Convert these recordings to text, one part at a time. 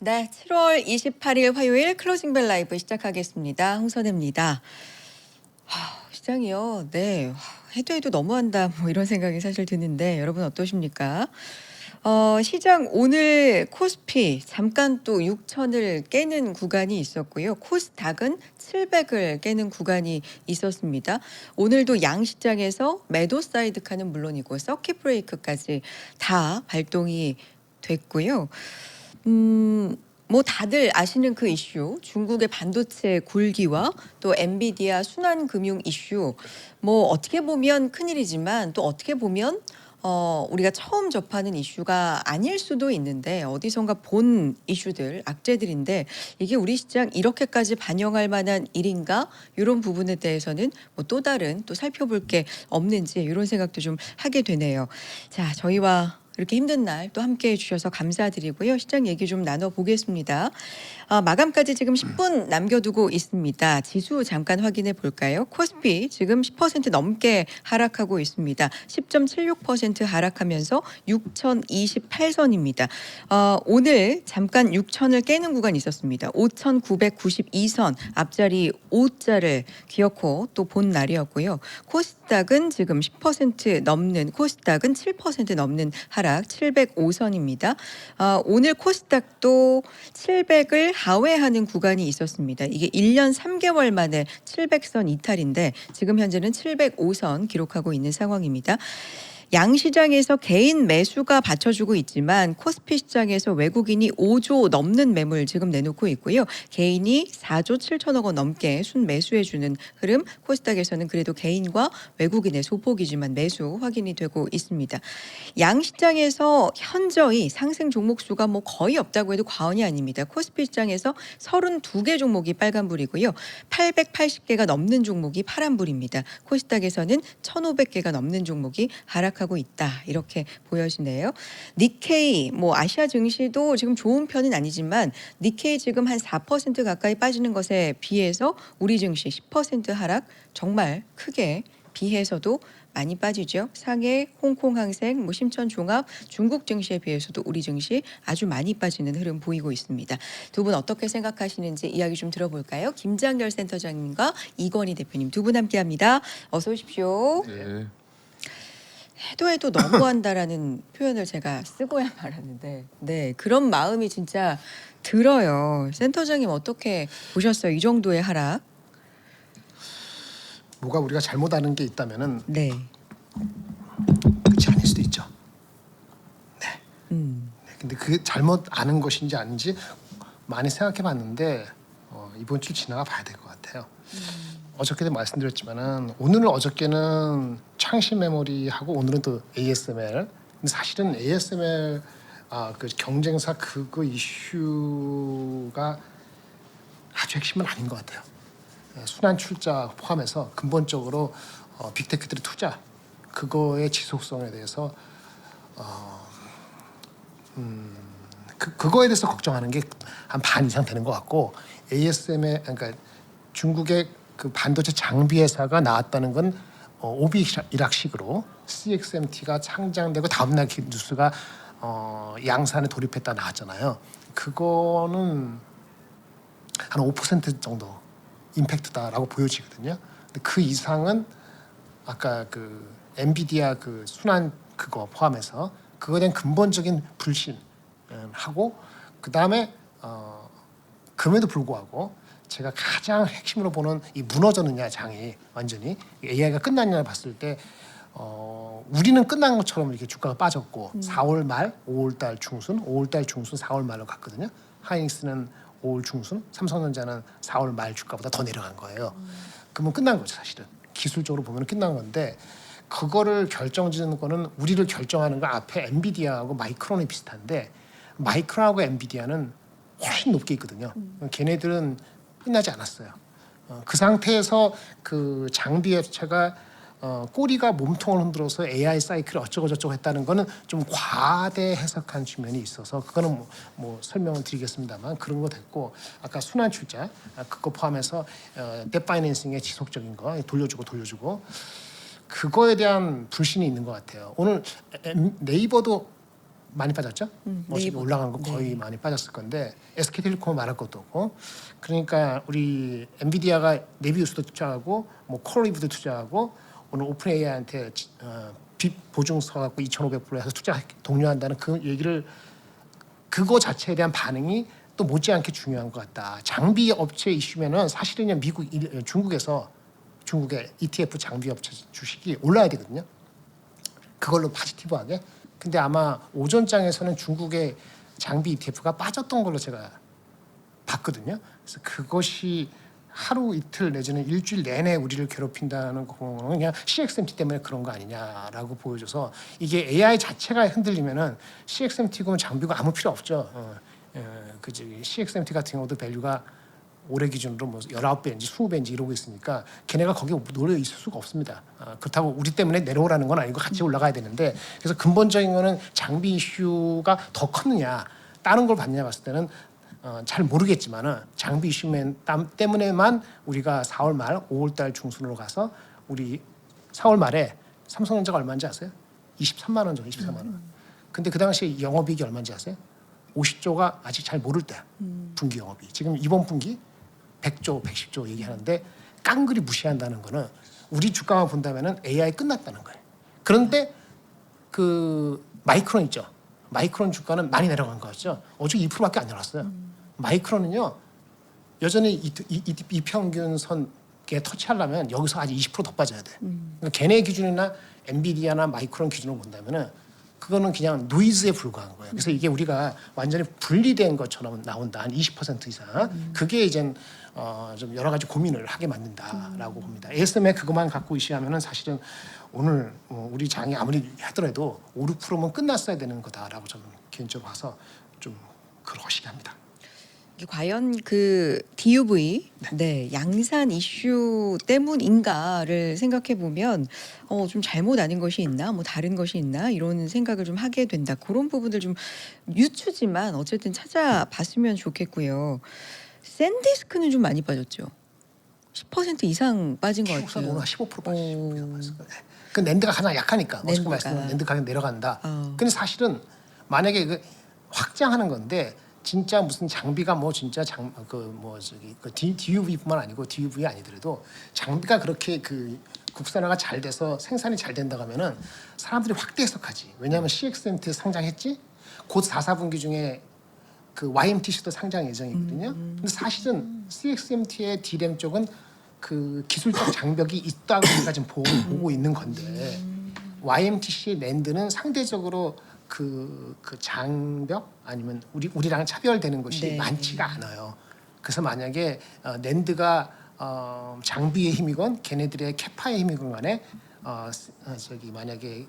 네, 7월 28일 화요일 클로징벨 라이브 시작하겠습니다. 홍선혜입니다. 시장이요. 네. 해도 너무한다. 뭐 이런 생각이 사실 드는데 여러분 어떠십니까? 시장 오늘 코스피 잠깐 또 6천을 깨는 구간이 있었고요. 코스닥은 700을 깨는 구간이 있었습니다. 오늘도 양시장에서 매도 사이드 칸은 물론이고 서킷 브레이크까지 다 발동이 됐고요. 뭐 다들 아시는 그 이슈, 중국의 반도체 굴기와 또 엔비디아 순환 금융 이슈, 뭐 어떻게 보면 큰일이지만 또 어떻게 보면 우리가 처음 접하는 이슈가 아닐 수도 있는데 어디선가 본 이슈들, 악재들인데 이게 우리 시장 이렇게까지 반영할 만한 일인가? 이런 부분에 대해서는 뭐 또 다른 또 살펴볼 게 없는지 이런 생각도 좀 하게 되네요. 자, 저희와 이렇게 힘든 날 또 함께 해주셔서 감사드리고요. 시장 얘기 좀 나눠보겠습니다. 마감까지 지금 10분 남겨두고 있습니다. 지수 잠깐 확인해 볼까요? 코스피 지금 10% 넘게 하락하고 있습니다. 10.76% 하락하면서 6,028선입니다. 오늘 잠깐 6천을 깨는 구간이 있었습니다. 5,992선 앞자리 5자를 기어코 또 본 날이었고요. 코스닥은 지금 10% 넘는 코스닥은 7% 넘는 하락 705선입니다. 오늘 코스닥도 700을 하회하는 구간이 있었습니다. 이게 1년 3개월 만에 700선 이탈인데 지금 현재는 705선 기록하고 있는 상황입니다. 양시장에서 개인 매수가 받쳐주고 있지만 코스피 시장에서 외국인이 5조 넘는 매물 지금 내놓고 있고요. 개인이 4조 7천억 원 넘게 순매수해주는 흐름, 코스닥에서는 그래도 개인과 외국인의 소폭이지만 매수 확인이 되고 있습니다. 양시장에서 현저히 상승 종목 수가 뭐 거의 없다고 해도 과언이 아닙니다. 코스피 시장에서 32개 종목이 빨간불이고요. 880개가 넘는 종목이 파란불입니다. 코스닥에서는 1,500개가 넘는 종목이 하락하고 있다. 이렇게 보여지네요. 니케이 뭐 아시아 증시도 지금 좋은 편은 아니지만 니케이 지금 한 4% 가까이 빠지는 것에 비해서 우리 증시 10% 하락 정말 크게 비해서도 많이 빠지죠. 상해, 홍콩 항생, 뭐 심천 종합, 중국 증시에 비해서도 우리 증시 아주 많이 빠지는 흐름 보이고 있습니다. 두 분 어떻게 생각하시는지 이야기 좀 들어볼까요? 김장렬 센터장님과 이건희 대표님 두 분 함께합니다. 어서 오십시오. 네. 해도 너무한다라는 표현을 제가 쓰고야 말았는데 네 그런 마음이 진짜 들어요. 센터장님 어떻게 보셨어요? 이 정도의 하락? 뭐가 우리가 잘못하는 게 있다면은 네. 끝이 아닐 수도 있죠. 네. 음. 근데 그게 잘못 아는 것인지 아닌지 많이 생각해봤는데 이번 주 지나가 봐야 될 것 같아요. 어저께도 말씀드렸지만은 오늘은 어저께는 창시 메모리하고 오늘은 또 ASML. 근데 사실은 ASML 그 경쟁사 그거 이슈가 아주 핵심은 아닌 것 같아요. 순환 출자 포함해서 근본적으로 빅테크들의 투자 그거의 지속성에 대해서 그거에 대해서 걱정하는 게 한 반 이상 되는 것 같고 ASM의 그러니까 중국의 그 반도체 장비 회사가 나왔다는 건 오비락식으로 CXMT가 상장되고 다음날 뉴스가 양산에 돌입했다 나왔잖아요. 그거는 한 5% 정도 임팩트다라고 보여지거든요. 근데 그 이상은 아까 그 엔비디아 그 순환 그거 포함해서 그거에 대한 근본적인 불신하고 그 다음에 그럼에도 불구하고 제가 가장 핵심으로 보는 이 무너졌느냐 장이 완전히 AI가 끝났냐를 봤을 때 우리는 끝난 것처럼 이렇게 주가가 빠졌고 4월 말, 5월 달 중순, 5월 달 중순, 4월 말로 갔거든요. 하이닉스는 5월 중순, 삼성전자는 4월 말 주가보다 더 내려간 거예요. 그러면 끝난 거죠 사실은. 기술적으로 보면 끝난 건데 그거를 결정짓는 거는 우리를 결정하는 거 앞에 엔비디아하고 마이크론이 비슷한데 마이크론하고 엔비디아는 훨씬 높게 있거든요. 걔네들은 끝나지 않았어요. 그 상태에서 그 장비 업체가 꼬리가 몸통을 흔들어서 AI 사이클을 어쩌고 저쩌고 했다는 거는 좀 과대 해석한 측면이 있어서 그거는 뭐 설명을 드리겠습니다만 그런 거 됐고 아까 순환 출자 그거 포함해서 뎨 파이낸싱의 지속적인 거 돌려주고 그거에 대한 불신이 있는 것 같아요. 오늘 네이버도 많이 빠졌죠. 어차피 네이버. 올라간 거 거의 네. 많이 빠졌을 건데 SK텔레콤은 말할 것도 없고 그러니까 우리 엔비디아가 네비우스도 투자하고 뭐 콜리브도 투자하고 오늘 오픈 AI한테 빚 보증서 갖고 2,500불 해서 투자 독려한다는 그 얘기를 그거 자체에 대한 반응이 또 못지않게 중요한 것 같다. 장비 업체 이슈면은 사실은 중국의 ETF 장비 업체 주식이 올라야 되거든요. 그걸로 포지티브하게. 근데 아마 오전장에서는 중국의 장비 ETF가 빠졌던 걸로 제가 봤거든요. 그래서 그것이 하루 이틀 내지는 일주일 내내 우리를 괴롭힌다는 거는 그냥 CXMT 때문에 그런 거 아니냐라고 보여줘서 이게 AI 자체가 흔들리면은 CXMT고 장비가 아무 필요 없죠. 그 CXMT 같은 경우도 밸류가 올해 기준으로 뭐 19배인지 20배인지 이러고 있으니까 걔네가 거기에 노려 있을 수가 없습니다. 그렇다고 우리 때문에 내려오라는 건 아니고 같이 올라가야 되는데 그래서 근본적인 거는 장비 이슈가 더 컸느냐 다른 걸 봤느냐 봤을 때는 잘 모르겠지만은 장비 이슈 때문에만 우리가 4월 말 5월 달 중순으로 가서 우리 4월 말에 삼성전자가 얼마인지 아세요? 23만 원 정도 23만 원. 근데 그 당시에 영업이익이 얼마인지 아세요? 50조가 아직 잘 모를 때야. 분기 영업이. 지금 이번 분기 100조, 110조 얘기하는데 깡그리 무시한다는 거는 우리 주가만 본다면은 AI 끝났다는 거예요. 그런데 그 마이크론 있죠. 마이크론 주가는 많이 내려간 거죠. 어제 2%밖에 안 내려갔어요. 마이크론은요 여전히 이 평균 선에 터치하려면 여기서 아직 20%더 빠져야 돼. 그러니까 걔네 기준이나 엔비디아나 마이크론 기준으로 본다면은 그거는 그냥 노이즈에 불과한 거예요. 그래서 이게 우리가 완전히 분리된 것처럼 나온다. 한 20% 이상. 그게 이젠 좀 여러 가지 고민을 하게 만든다라고 봅니다. ASM에 그것만 갖고 이시하면은 사실은 오늘 우리 장이 아무리 하더라도 5, 6%면 끝났어야 되는 거다라고 저는 개인적으로 봐서 좀 그러시게 합니다. 이게 과연 그 DUV 양산 이슈 때문인가를 생각해 보면 좀 잘못 아는 것이 있나 뭐 다른 것이 있나 이런 생각을 좀 하게 된다. 그런 부분들 좀 유추지만 어쨌든 찾아봤으면 좋겠고요. 샌디스크는 좀 많이 빠졌죠. 10% 이상 빠진 것 키국산 같아요. 오늘 15% 빠지죠. 그 낸드가 가장 약하니까 어저께 낸드가. 말씀드린 낸드 가격 내려간다. 어. 근데 사실은 만약에 그 확장하는 건데 진짜 무슨 장비가 뭐 진짜 DUV뿐만 아니고 DUV 아니더라도 장비가 그렇게 그 국산화가 잘 돼서 생산이 잘 된다고 하면은 사람들이 확대 해석하지. 왜냐하면 CXMT 상장했지. 곧 4, 4분기 중에 그 YMTC도 상장 예정이거든요. 근데 사실은 CXMT의 D램 쪽은 그 기술적 장벽이 있다고 우리가 지금 보고 있는 건데 YMTC 낸드는 상대적으로 그 장벽 아니면 우리랑 차별되는 것이 많지가 않아요. 그래서 만약에 낸드가 장비의 힘이건 걔네들의 캐파의 힘이건 간에 만약에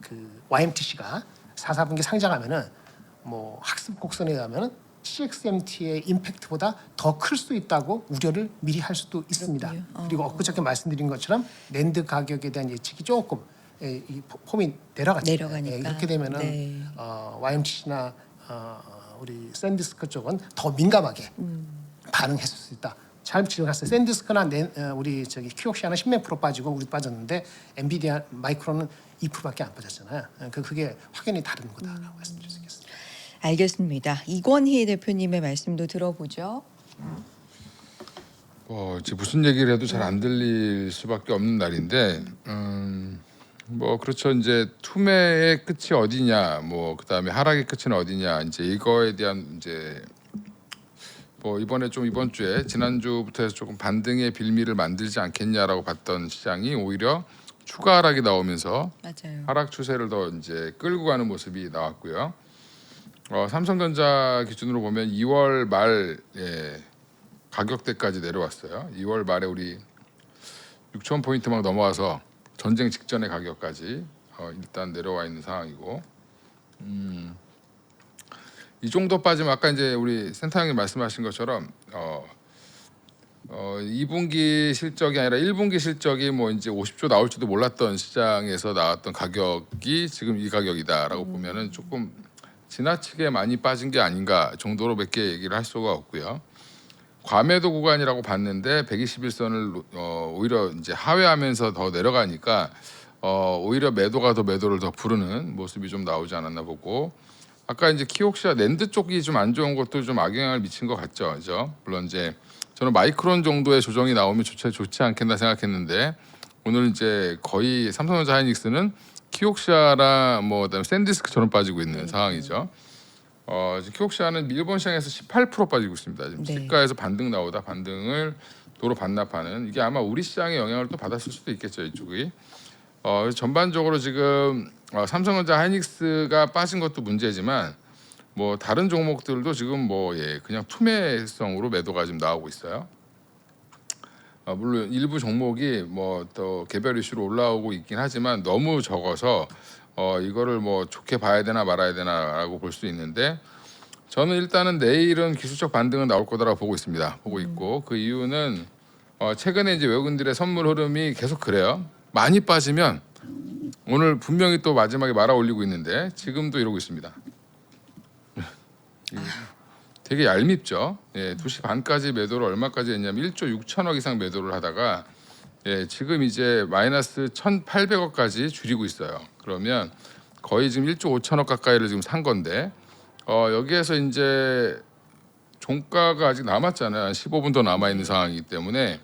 그 YMTC가 4, 4분기 상장하면은 뭐 학습 곡선에 의하면은 CXMT의 임팩트보다 더 클 수 있다고 우려를 미리 할 수도 있습니다. 그리고 엊그저께 말씀드린 것처럼 낸드 가격에 대한 예측이 조금 이 폼이 내려가니까 이렇게 되면은 YMTC나 우리 샌디스크 쪽은 더 민감하게 반응했을 수 있다. 잘 지적했어요. 샌디스크나 우리 키옥시아는 10몇 프로 빠지고 우리 빠졌는데 엔비디아 마이크론은 2%밖에 안 빠졌잖아요. 그게 확연히 다른 거다라고 말씀드릴 수 있겠습니다. 알겠습니다. 이권희 대표님의 말씀도 들어보죠. 이제 무슨 얘기를 해도 잘 안 들릴 수밖에 없는 날인데, 뭐 그렇죠. 이제 투매의 끝이 어디냐, 뭐 그다음에 하락의 끝은 어디냐, 이제 이거에 대한 이제 뭐 이번 주에 지난주부터 해서 조금 반등의 빌미를 만들지 않겠냐라고 봤던 시장이 오히려 추가 하락이 나오면서 맞아요. 하락 추세를 더 이제 끌고 가는 모습이 나왔고요. 삼성전자 기준으로 보면 2월 말 가격대까지 내려왔어요. 2월 말에 우리 6천 포인트 막 넘어와서 전쟁 직전의 가격까지 일단 내려와 있는 상황이고, 이 정도 빠지면 아까 이제 우리 센터장님 말씀하신 것처럼 2분기 실적이 아니라 1분기 실적이 뭐 이제 50조 나올지도 몰랐던 시장에서 나왔던 가격이 지금 이 가격이다라고 보면은 조금 지나치게 많이 빠진 게 아닌가 정도로 몇 개 얘기를 할 수가 없고요. 과매도 구간이라고 봤는데 121선을 오히려 이제 하회하면서 더 내려가니까 오히려 매도가 더 매도를 더 부르는 모습이 좀 나오지 않았나 보고, 아까 이제 키옥시아 낸드 쪽이 좀 안 좋은 것도 좀 악영향을 미친 것 같죠, 그죠? 물론 이제 저는 마이크론 정도의 조정이 나오면 좋지 않겠나 생각했는데 오늘 이제 거의 삼성전자 하이닉스는 키옥시아랑 뭐 그다음에 샌디스크처럼 빠지고 있는 상황이죠. 지금 키옥시아는 일본 시장에서 18% 빠지고 있습니다. 지금 네. 시가에서 반등 나오다 반등을 도로 반납하는 이게 아마 우리 시장에 영향을 또 받았을 수도 있겠죠, 이쪽이. 전반적으로 지금 삼성전자 하이닉스가 빠진 것도 문제지만 뭐 다른 종목들도 지금 뭐 그냥 투매성으로 매도가 지금 나오고 있어요. 물론 일부 종목이 뭐 또 개별 이슈로 올라오고 있긴 하지만 너무 적어서 이거를 뭐 좋게 봐야 되나 말아야 되나라고 볼 수 있는데 저는 일단은 내일은 기술적 반등은 나올 거다라고 보고 있습니다. 보고 있고 그 이유는 최근에 이제 외국인들의 선물 흐름이 계속 그래요. 많이 빠지면 오늘 분명히 또 마지막에 말아 올리고 있는데 지금도 이러고 있습니다. 되게 얄밉죠. 2시 반까지 매도를 얼마까지 했냐면 1조 6천억 이상 매도를 하다가 지금 이제 마이너스 1,800억까지 줄이고 있어요. 그러면 거의 지금 1조 5천억 가까이를 지금 산 건데 여기에서 이제 종가가 아직 남았잖아요. 한 15분 더 남아 있는 상황이기 때문에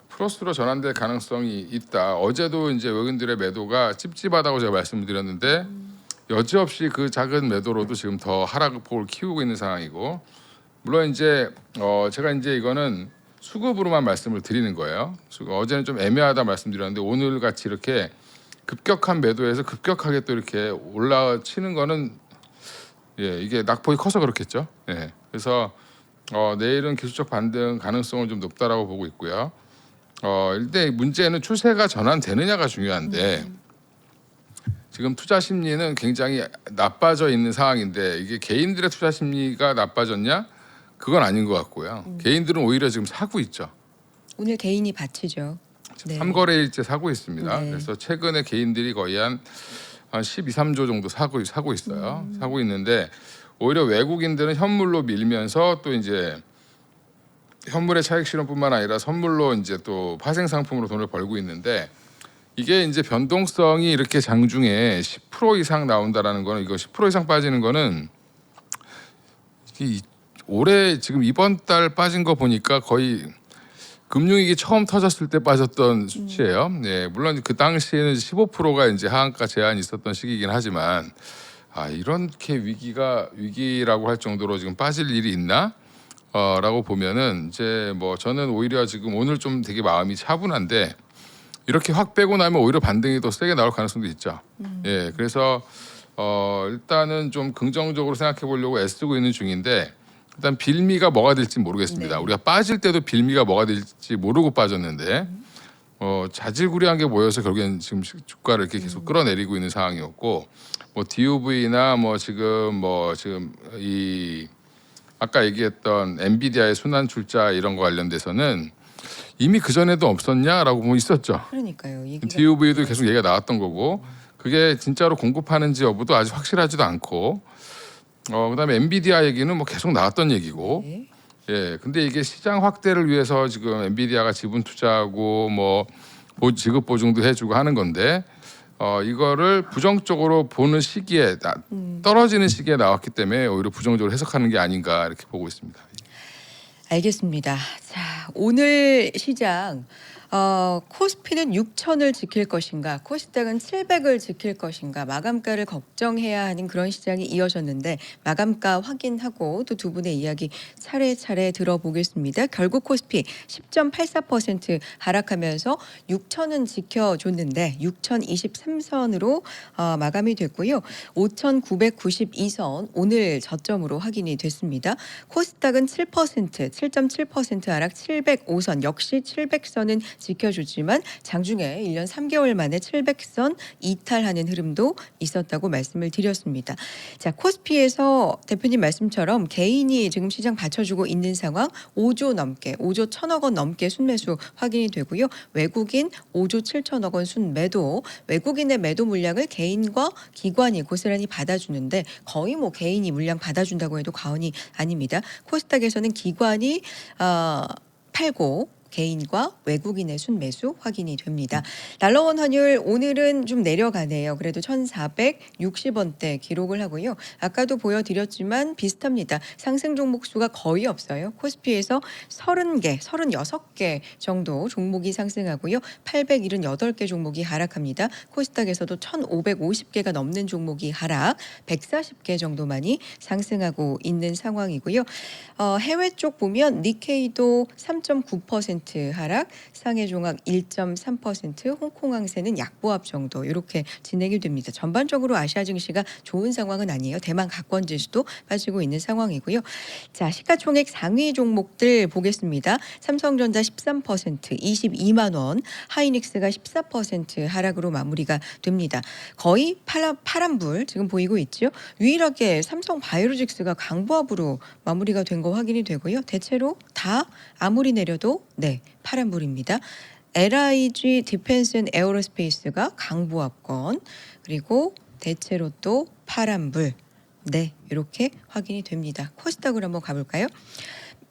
플러스로 전환될 가능성이 있다. 어제도 이제 외국인들의 매도가 찝찝하다고 제가 말씀을 드렸는데 여지없이 그 작은 매도로도 지금 더 하락폭을 키우고 있는 상황이고 물론 이제 제가 이제 이거는 수급으로만 말씀을 드리는 거예요. 어제는 좀 애매하다 말씀드렸는데 오늘 같이 이렇게 급격한 매도에서 급격하게 또 이렇게 올라치는 거는 이게 낙폭이 커서 그렇겠죠. 그래서 내일은 기술적 반등 가능성은 좀 높다라고 보고 있고요. 일단 문제는 추세가 전환되느냐가 중요한데 지금 투자 심리는 굉장히 나빠져 있는 상황인데 이게 개인들의 투자 심리가 나빠졌냐? 그건 아닌 것 같고요. 개인들은 오히려 지금 사고 있죠. 오늘 개인이 바치죠. 네. 3거래일째 사고 있습니다. 네. 그래서 최근에 개인들이 거의 한 12, 3조 정도 사고 있어요. 사고 있는데 오히려 외국인들은 현물로 밀면서 또 이제 현물의 차익 실현뿐만 아니라 선물로 이제 또 파생 상품으로 돈을 벌고 있는데 이게 이제 변동성이 이렇게 장중에 10% 이상 나온다라는 거는 이거 10% 이상 빠지는 거는 올해 지금 이번 달 빠진 거 보니까 거의 금융위기 처음 터졌을 때 빠졌던 수치예요. 물론 그 당시에는 15%가 이제 하한가 제한이 있었던 시기이긴 하지만 이렇게 위기라고 할 정도로 지금 빠질 일이 있나? 라고 보면은 이제 뭐 저는 오히려 지금 오늘 좀 되게 마음이 차분한데 이렇게 확 빼고 나면 오히려 반등이 더 세게 나올 가능성도 있죠. 그래서 일단은 좀 긍정적으로 생각해 보려고 애쓰고 있는 중인데 일단 빌미가 뭐가 될지 모르겠습니다. 네. 우리가 빠질 때도 빌미가 뭐가 될지 모르고 빠졌는데 자질구레한 게 모여서 결국엔 지금 주가를 이렇게 계속 끌어내리고 있는 상황이었고 뭐 DUV나 뭐 지금 이 아까 얘기했던 엔비디아의 순환 출자 이런 거 관련돼서는 이미 그 전에도 없었냐라고 보면 있었죠. 그러니까요. DUV도 계속 얘기가 나왔던 거고 그게 진짜로 공급하는지 여부도 아직 확실하지도 않고 그다음에 엔비디아 얘기는 뭐 계속 나왔던 얘기고 네. 근데 이게 시장 확대를 위해서 지금 엔비디아가 지분 투자하고 뭐 지급 보증도 해주고 하는 건데 이거를 부정적으로 보는 시기에 떨어지는 시기에 나왔기 때문에 오히려 부정적으로 해석하는 게 아닌가 이렇게 보고 있습니다. 알겠습니다. 자, 오늘 시장 코스피는 6천을 지킬 것인가, 코스닥은 700을 지킬 것인가, 마감가를 걱정해야 하는 그런 시장이 이어졌는데 마감가 확인하고 또 두 분의 이야기 차례차례 들어보겠습니다. 결국 코스피 10.84% 하락하면서 6천은 지켜줬는데 6,023선으로 마감이 됐고요. 5,992선 오늘 저점으로 확인이 됐습니다. 코스닥은 7.7% 하락 705선 역시 700선은 지켜주지만 장중에 1년 3개월 만에 700선 이탈하는 흐름도 있었다고 말씀을 드렸습니다. 자, 코스피에서 대표님 말씀처럼 개인이 지금 시장 받쳐주고 있는 상황 5조 넘게 5조 1천억 원 넘게 순매수 확인이 되고요. 외국인 5조 7천억 원 순매도 외국인의 매도 물량을 개인과 기관이 고스란히 받아주는데 거의 뭐 개인이 물량 받아준다고 해도 과언이 아닙니다. 코스닥에서는 기관이 팔고 개인과 외국인의 순매수 확인이 됩니다. 달러원 환율 오늘은 좀 내려가네요. 그래도 1,460원대 기록을 하고요. 아까도 보여드렸지만 비슷합니다. 상승 종목 수가 거의 없어요. 코스피에서 30개, 36개 정도 종목이 상승하고요. 878개 종목이 하락합니다. 코스닥에서도 1,550개가 넘는 종목이 하락, 140개 정도만이 상승하고 있는 상황이고요. 해외 쪽 보면 니케이도 3.9% 하락, 상해 종합 1.3%, 홍콩 항세는 약보합 정도 이렇게 진행이 됩니다. 전반적으로 아시아 증시가 좋은 상황은 아니에요. 대만 각권 지수도 빠지고 있는 상황이고요. 자, 시가총액 상위 종목들 보겠습니다. 삼성전자 13%, 22만 원, 하이닉스가 14% 하락으로 마무리가 됩니다. 거의 파란불 지금 보이고 있죠. 유일하게 삼성 바이오로직스가 강보합으로 마무리가 된 거 확인이 되고요. 대체로 다 아무리 내려도 네, 파란불입니다. LIG 디펜스 앤 에어로스페이스가 강보합권, 그리고 대체로 또 파란불. 네, 이렇게 확인이 됩니다. 코스닥으로 한번 가볼까요?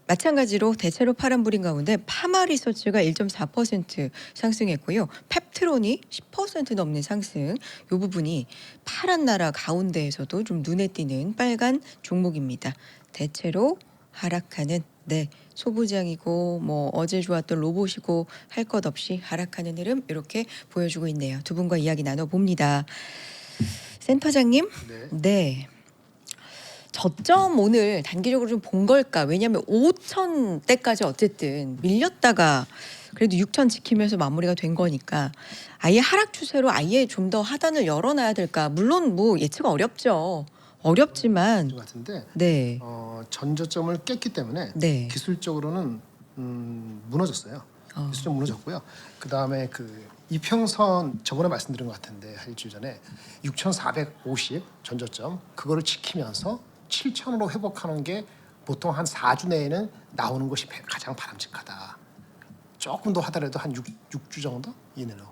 마찬가지로 대체로 파란불인 가운데 파마리서치가 1.4% 상승했고요. 펩트론이 10% 넘는 상승. 이 부분이 파란 나라 가운데에서도 좀 눈에 띄는 빨간 종목입니다. 대체로 하락하는 네, 소부장이고 뭐 어제 좋았던 로봇이고 할 것 없이 하락하는 흐름 이렇게 보여주고 있네요. 두 분과 이야기 나눠봅니다. 센터장님, 네. 네. 저점 오늘 단기적으로 좀 본 걸까? 왜냐하면 5,000대까지 어쨌든 밀렸다가 그래도 6,000 지키면서 마무리가 된 거니까 아예 하락 추세로 아예 좀 더 하단을 열어놔야 될까? 물론 뭐 예측 어렵죠. 어렵지만 것 같은데 네, 전저점을 깼기 때문에 네. 기술적으로는 무너졌어요. 어. 기술적으로 무너졌고요. 그 다음에 그 이평선 저번에 말씀드린 것 같은데 일주일 전에 6,450 전저점 그거를 지키면서 7,000으로 회복하는 게 보통 한 4주 내에는 나오는 것이 가장 바람직하다. 조금 더 하더라도 한 6주 정도 이내로.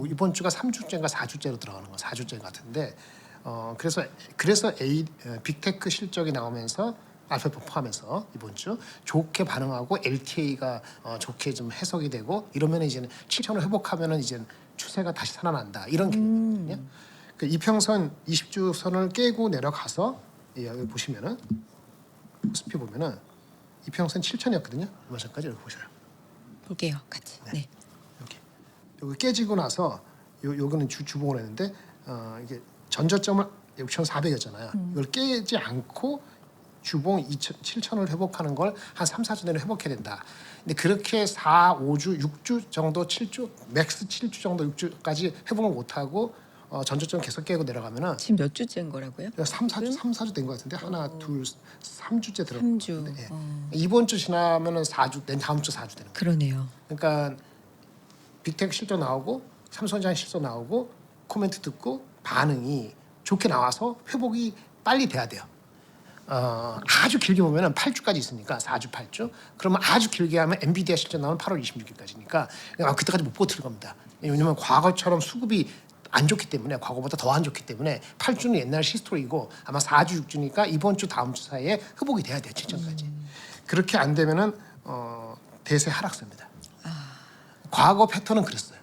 이번 주가 3주째인가 4주째로 들어가는 거 4주째 같은데 그래서 빅테크 실적이 나오면서 알파벳 포함해서 이번 주 좋게 반응하고 LTA가 좋게 좀 해석이 되고 이러면 이제는 7,000을 회복하면은 이제 추세가 다시 살아난다 이런 개념이거든요. 그 이평선 20주 선을 깨고 내려가서 여기 보시면은 스피 보면은 이평선 7,000이었거든요. 얼마 전까지 이렇게 보셔요. 볼게요, 같이. 네. 여기 깨지고 나서 요거는 주봉을 했는데 이게 전저점을 6,400이었잖아요. 이걸 깨지 않고 주봉 7,000을 회복하는 걸 한 3, 4주 내로 회복해야 된다. 근데 그렇게 4, 5주, 6주 정도 7주, 맥스 7주 정도 6주까지 회복을 못 하고 전저점 계속 깨고 내려가면은 지금 몇 주째인 거라고요? 3, 4주 된 것 같은데 하나, 둘, 3주째 들어. 3주. 네. 이번 주 지나면은 4주, 내 다음 주 4주 되는 거예요. 그러네요. 그러니까 빅테크 실적 나오고 삼성전자 실적 나오고 코멘트 듣고 반응이 좋게 나와서 회복이 빨리 돼야 돼요. 아주 길게 보면은 8주까지 있으니까 4주, 8주. 그러면 아주 길게 하면 엔비디아 실적 나오면 8월 26일까지니까 그때까지 못 버틸 겁니다. 왜냐면 과거처럼 수급이 안 좋기 때문에 과거보다 더 안 좋기 때문에 8주는 옛날 시스토리고 아마 4주, 6주니까 이번 주 다음 주 사이에 회복이 돼야 돼요. 7천까지. 그렇게 안 되면은 대세 하락세입니다. 과거 패턴은 그랬어요.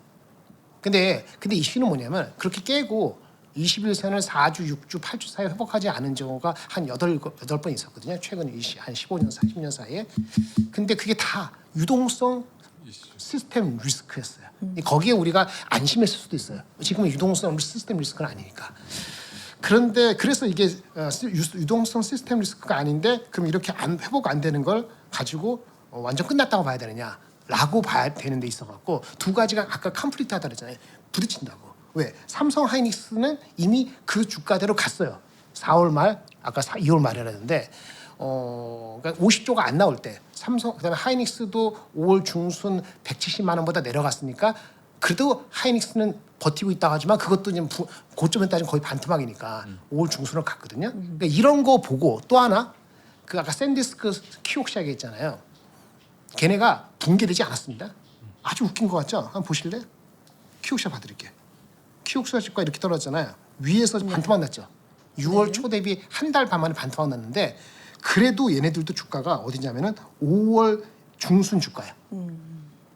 근데 이슈는 뭐냐면 그렇게 깨고 21선을 4주, 6주, 8주 사이에 회복하지 않은 경우가 한 8번 있었거든요. 최근 한 15년, 40년 사이에. 근데 그게 다 유동성 시스템 리스크였어요. 거기에 우리가 안심했을 수도 있어요. 지금은 유동성 시스템 리스크는 아니니까. 그런데 그래서 이게 유동성 시스템 리스크가 아닌데 그럼 이렇게 회복 안 되는 걸 가지고 완전 끝났다고 봐야 되느냐? 라고 봐야 되는 데 있어갖고 두 가지가 아까 컨플릭트하다 그랬잖아요. 부딪힌다고. 왜? 삼성 하이닉스는 이미 그 주가대로 갔어요. 4월 말, 아까 2월 말이라는데 그러니까 50조가 안 나올 때 삼성 그다음에 하이닉스도 5월 중순 170만 원보다 내려갔으니까 그래도 하이닉스는 버티고 있다 하지만 그것도 지금 고점에 따지면 거의 반토막이니까 5월 중순으로 갔거든요. 그러니까 이런 거 보고 또 하나 그 아까 샌디스크 키옥시아 있잖아요. 걔네가 붕괴되지 않았습니다. 아주 웃긴 것 같죠? 한번 보실래요? 키옥시아 봐드릴게요. 키옥시아 주가 이렇게 떨어졌잖아요. 위에서 반토막 났죠. 6월 초 대비 한 달 반 만에 반토막 났는데 그래도 얘네들도 주가가 어디냐면은 5월 중순 주가예요.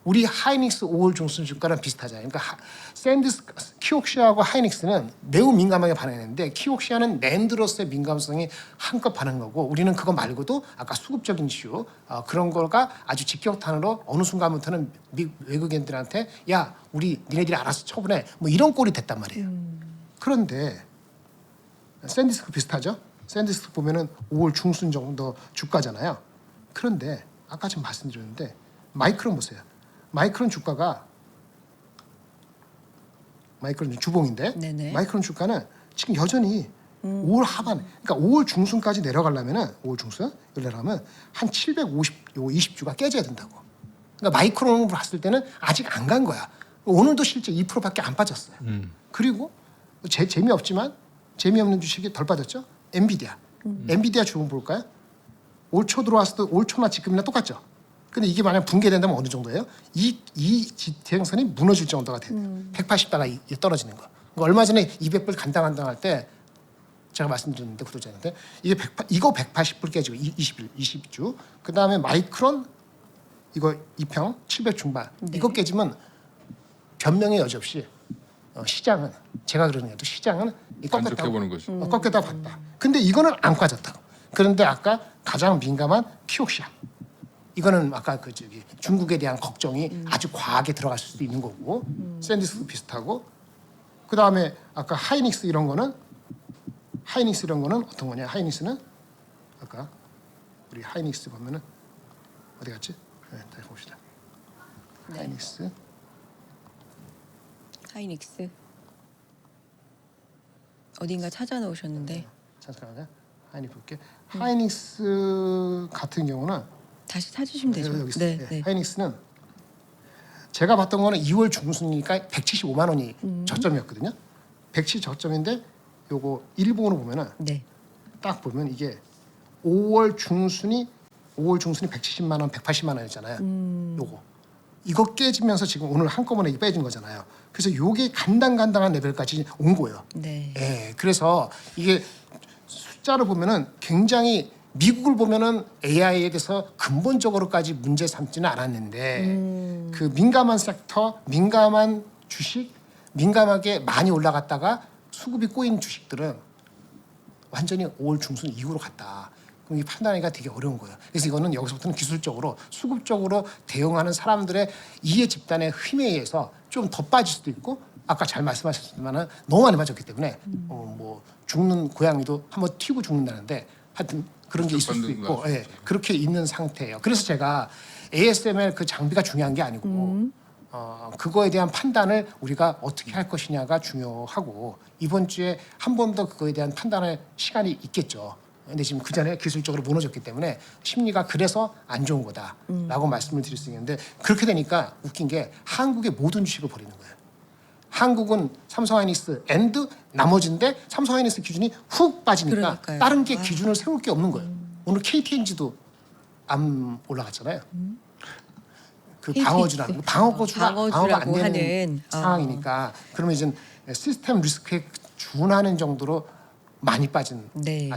5월 우리 하이닉스 5월 중순 주가랑 비슷하잖아요. 그러니까 샌디스 키옥시아하고 하이닉스는 매우 민감하게 반응했는데 키옥시아는 낸드로서의 민감성이 한껏 반응한 거고 우리는 그거 말고도 아까 수급적인 이슈 그런 거가 아주 직격탄으로 어느 순간부터는 외국인들한테 야 우리 니네들이 알아서 처분해 뭐 이런 꼴이 됐단 말이에요. 그런데 샌디스크 비슷하죠? 샌디스크 보면은 5월 중순 정도 주가잖아요. 그런데 아까 좀 말씀드렸는데 마이크론 보세요. 마이크론 주가가 마이크론 주봉인데 네네. 마이크론 주가는 지금 여전히 5월 하반 그러니까 5월 중순까지 내려가려면은 5월 중순 내려가면 한 750, 20주가 깨져야 된다고. 그러니까 마이크론으로 봤을 때는 아직 안 간 거야. 오늘도 실제 2%밖에 안 빠졌어요. 그리고 재미없지만 재미없는 주식이 덜 빠졌죠. 엔비디아. 엔비디아 주봉 볼까요? 올 초 들어왔을 때 올 초나 지금이나 똑같죠. 근데 이게 만약 붕괴된다면 어느 정도예요? 이 지평선이 무너질 정도가 돼요. 180다가 떨어지는 거. 그러니까 얼마 전에 200불 간당간당할 때 제가 말씀드렸는데 구독자한테 이거 180불 깨지고 20주. 그 다음에 마이크론 이거 2평 700 중반 네. 이거 깨지면 변명의 여지 없이 시장은 제가 그러는 게도 시장은 만족해 보는 거죠. 꺾였다 봤다. 근데 이거는 안 빠졌다고. 그런데 아까 가장 민감한 키옥시아 이거는 아까 그 저기 중국에 대한 걱정이 아주 과하게 들어갈 수도 있는 거고 샌디스도 비슷하고 그 다음에 아까 하이닉스 이런 거는 어떤 거냐? 하이닉스는 아까 우리 하이닉스 보면은 어디 갔지? 네, 다시 봅시다. 네. 하이닉스 어딘가 찾아 놓으셨는데 잠깐만요. 하이닉스 볼게. 하이닉스 같은 경우는 다시 찾으시면 되죠. 여기 있어요. 네, 네. 네. 하이닉스는 제가 봤던 거는 2월 중순이니까 175만 원이 저점이었거든요. 170 저점인데 요거 일봉으로 보면은 네. 딱 보면 이게 5월 중순이 170만 원, 180만 원이잖아요. 요거 이거 깨지면서 지금 오늘 한꺼번에 빼진 거잖아요. 그래서 요게 간당간당한 레벨까지 온 거예요. 네. 예, 그래서 이게 숫자를 보면은 굉장히 미국을 보면은 AI에 대해서 근본적으로까지 문제 삼지는 않았는데 그 민감한 섹터, 민감한 주식, 민감하게 많이 올라갔다가 수급이 꼬인 주식들은 완전히 5월 중순 이후로 갔다. 그럼 이 판단하기가 되게 어려운 거예요. 그래서 이거는 여기서부터는 기술적으로 수급적으로 대응하는 사람들의 이해 집단의 힘에 의해서 좀 더 빠질 수도 있고 아까 잘 말씀하셨지만은 너무 많이 빠졌기 때문에 뭐 죽는 고양이도 한번 튀고 죽는다는데 하여튼 그런 게 있을 수도 있고 예, 그렇게 있는 상태예요. 그래서 제가 ASML 그 장비가 중요한 게 아니고 그거에 대한 판단을 우리가 어떻게 할 것이냐가 중요하고 이번 주에 한 번 더 그거에 대한 판단할 시간이 있겠죠. 근데 지금 그 전에 기술적으로 무너졌기 때문에 심리가 그래서 안 좋은 거다라고 말씀을 드릴 수 있는데 그렇게 되니까 웃긴 게 한국의 모든 주식을 버리는 거예요. 한국은 삼성하이닉스 앤드 나머지인데 삼성하이닉스 기준이 훅 빠지니까 그러니까요. 다른 게 기준을 세울 게 없는 거예요. 오늘 KTNG도 안 올라갔잖아요. 그 KTNG. 방어주라는 방어가 안 방어주라고 되는 하는 상황이니까 그러면 이제 시스템 리스크에 준하는 정도로 많이 빠진 네.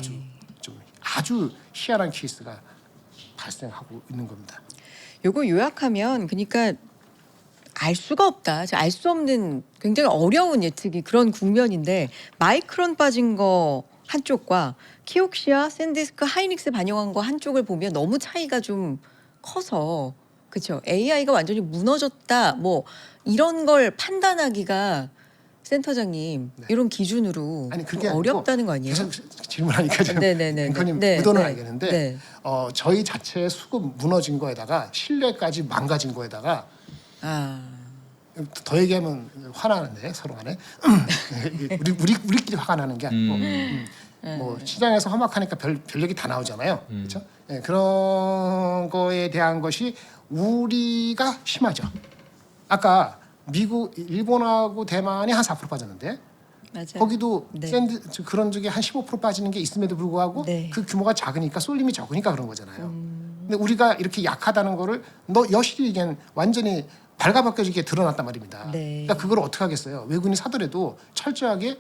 아주 희한한 케이스가 발생하고 있는 겁니다. 요거 요약하면 그러니까 알 수가 없다. 알 수 없는 굉장히 어려운 예측이 그런 국면인데 마이크론 빠진 거 한쪽과 키옥시아, 샌디스크, 하이닉스 반영한 거 한쪽을 보면 너무 차이가 좀 커서 그렇죠. AI가 완전히 무너졌다. 뭐 이런 걸 판단하기가 센터장님 네. 이런 기준으로 아니 좀 그게 어렵다는 거 아니에요? 계속 질문하니까 좀 네네네. 앵커님 네, 의도는 네, 알겠는데 네. 저희 자체의 수급 무너진 거에다가 신뢰까지 망가진 거에다가 아, 더 얘기하면 화나는데 서로 간에 우리끼리 화가 나는 게 아니고 뭐 시장에서 험악하니까 별 얘기 다 나오잖아요. 그렇죠? 네, 그런 거에 대한 것이 우리가 심하죠. 아까 미국, 일본하고 대만이 한 4% 빠졌는데 맞아요. 거기도 네. 그런 쪽에 한 15% 빠지는 게 있음에도 불구하고 네. 그 규모가 작으니까 쏠림이 적으니까 그런 거잖아요. 근데 우리가 이렇게 약하다는 거를 여실히 이게 완전히 발가벗겨지게 드러났단 말입니다. 네. 그러니까 그걸 어떻게 하겠어요? 외국인이 사더라도 철저하게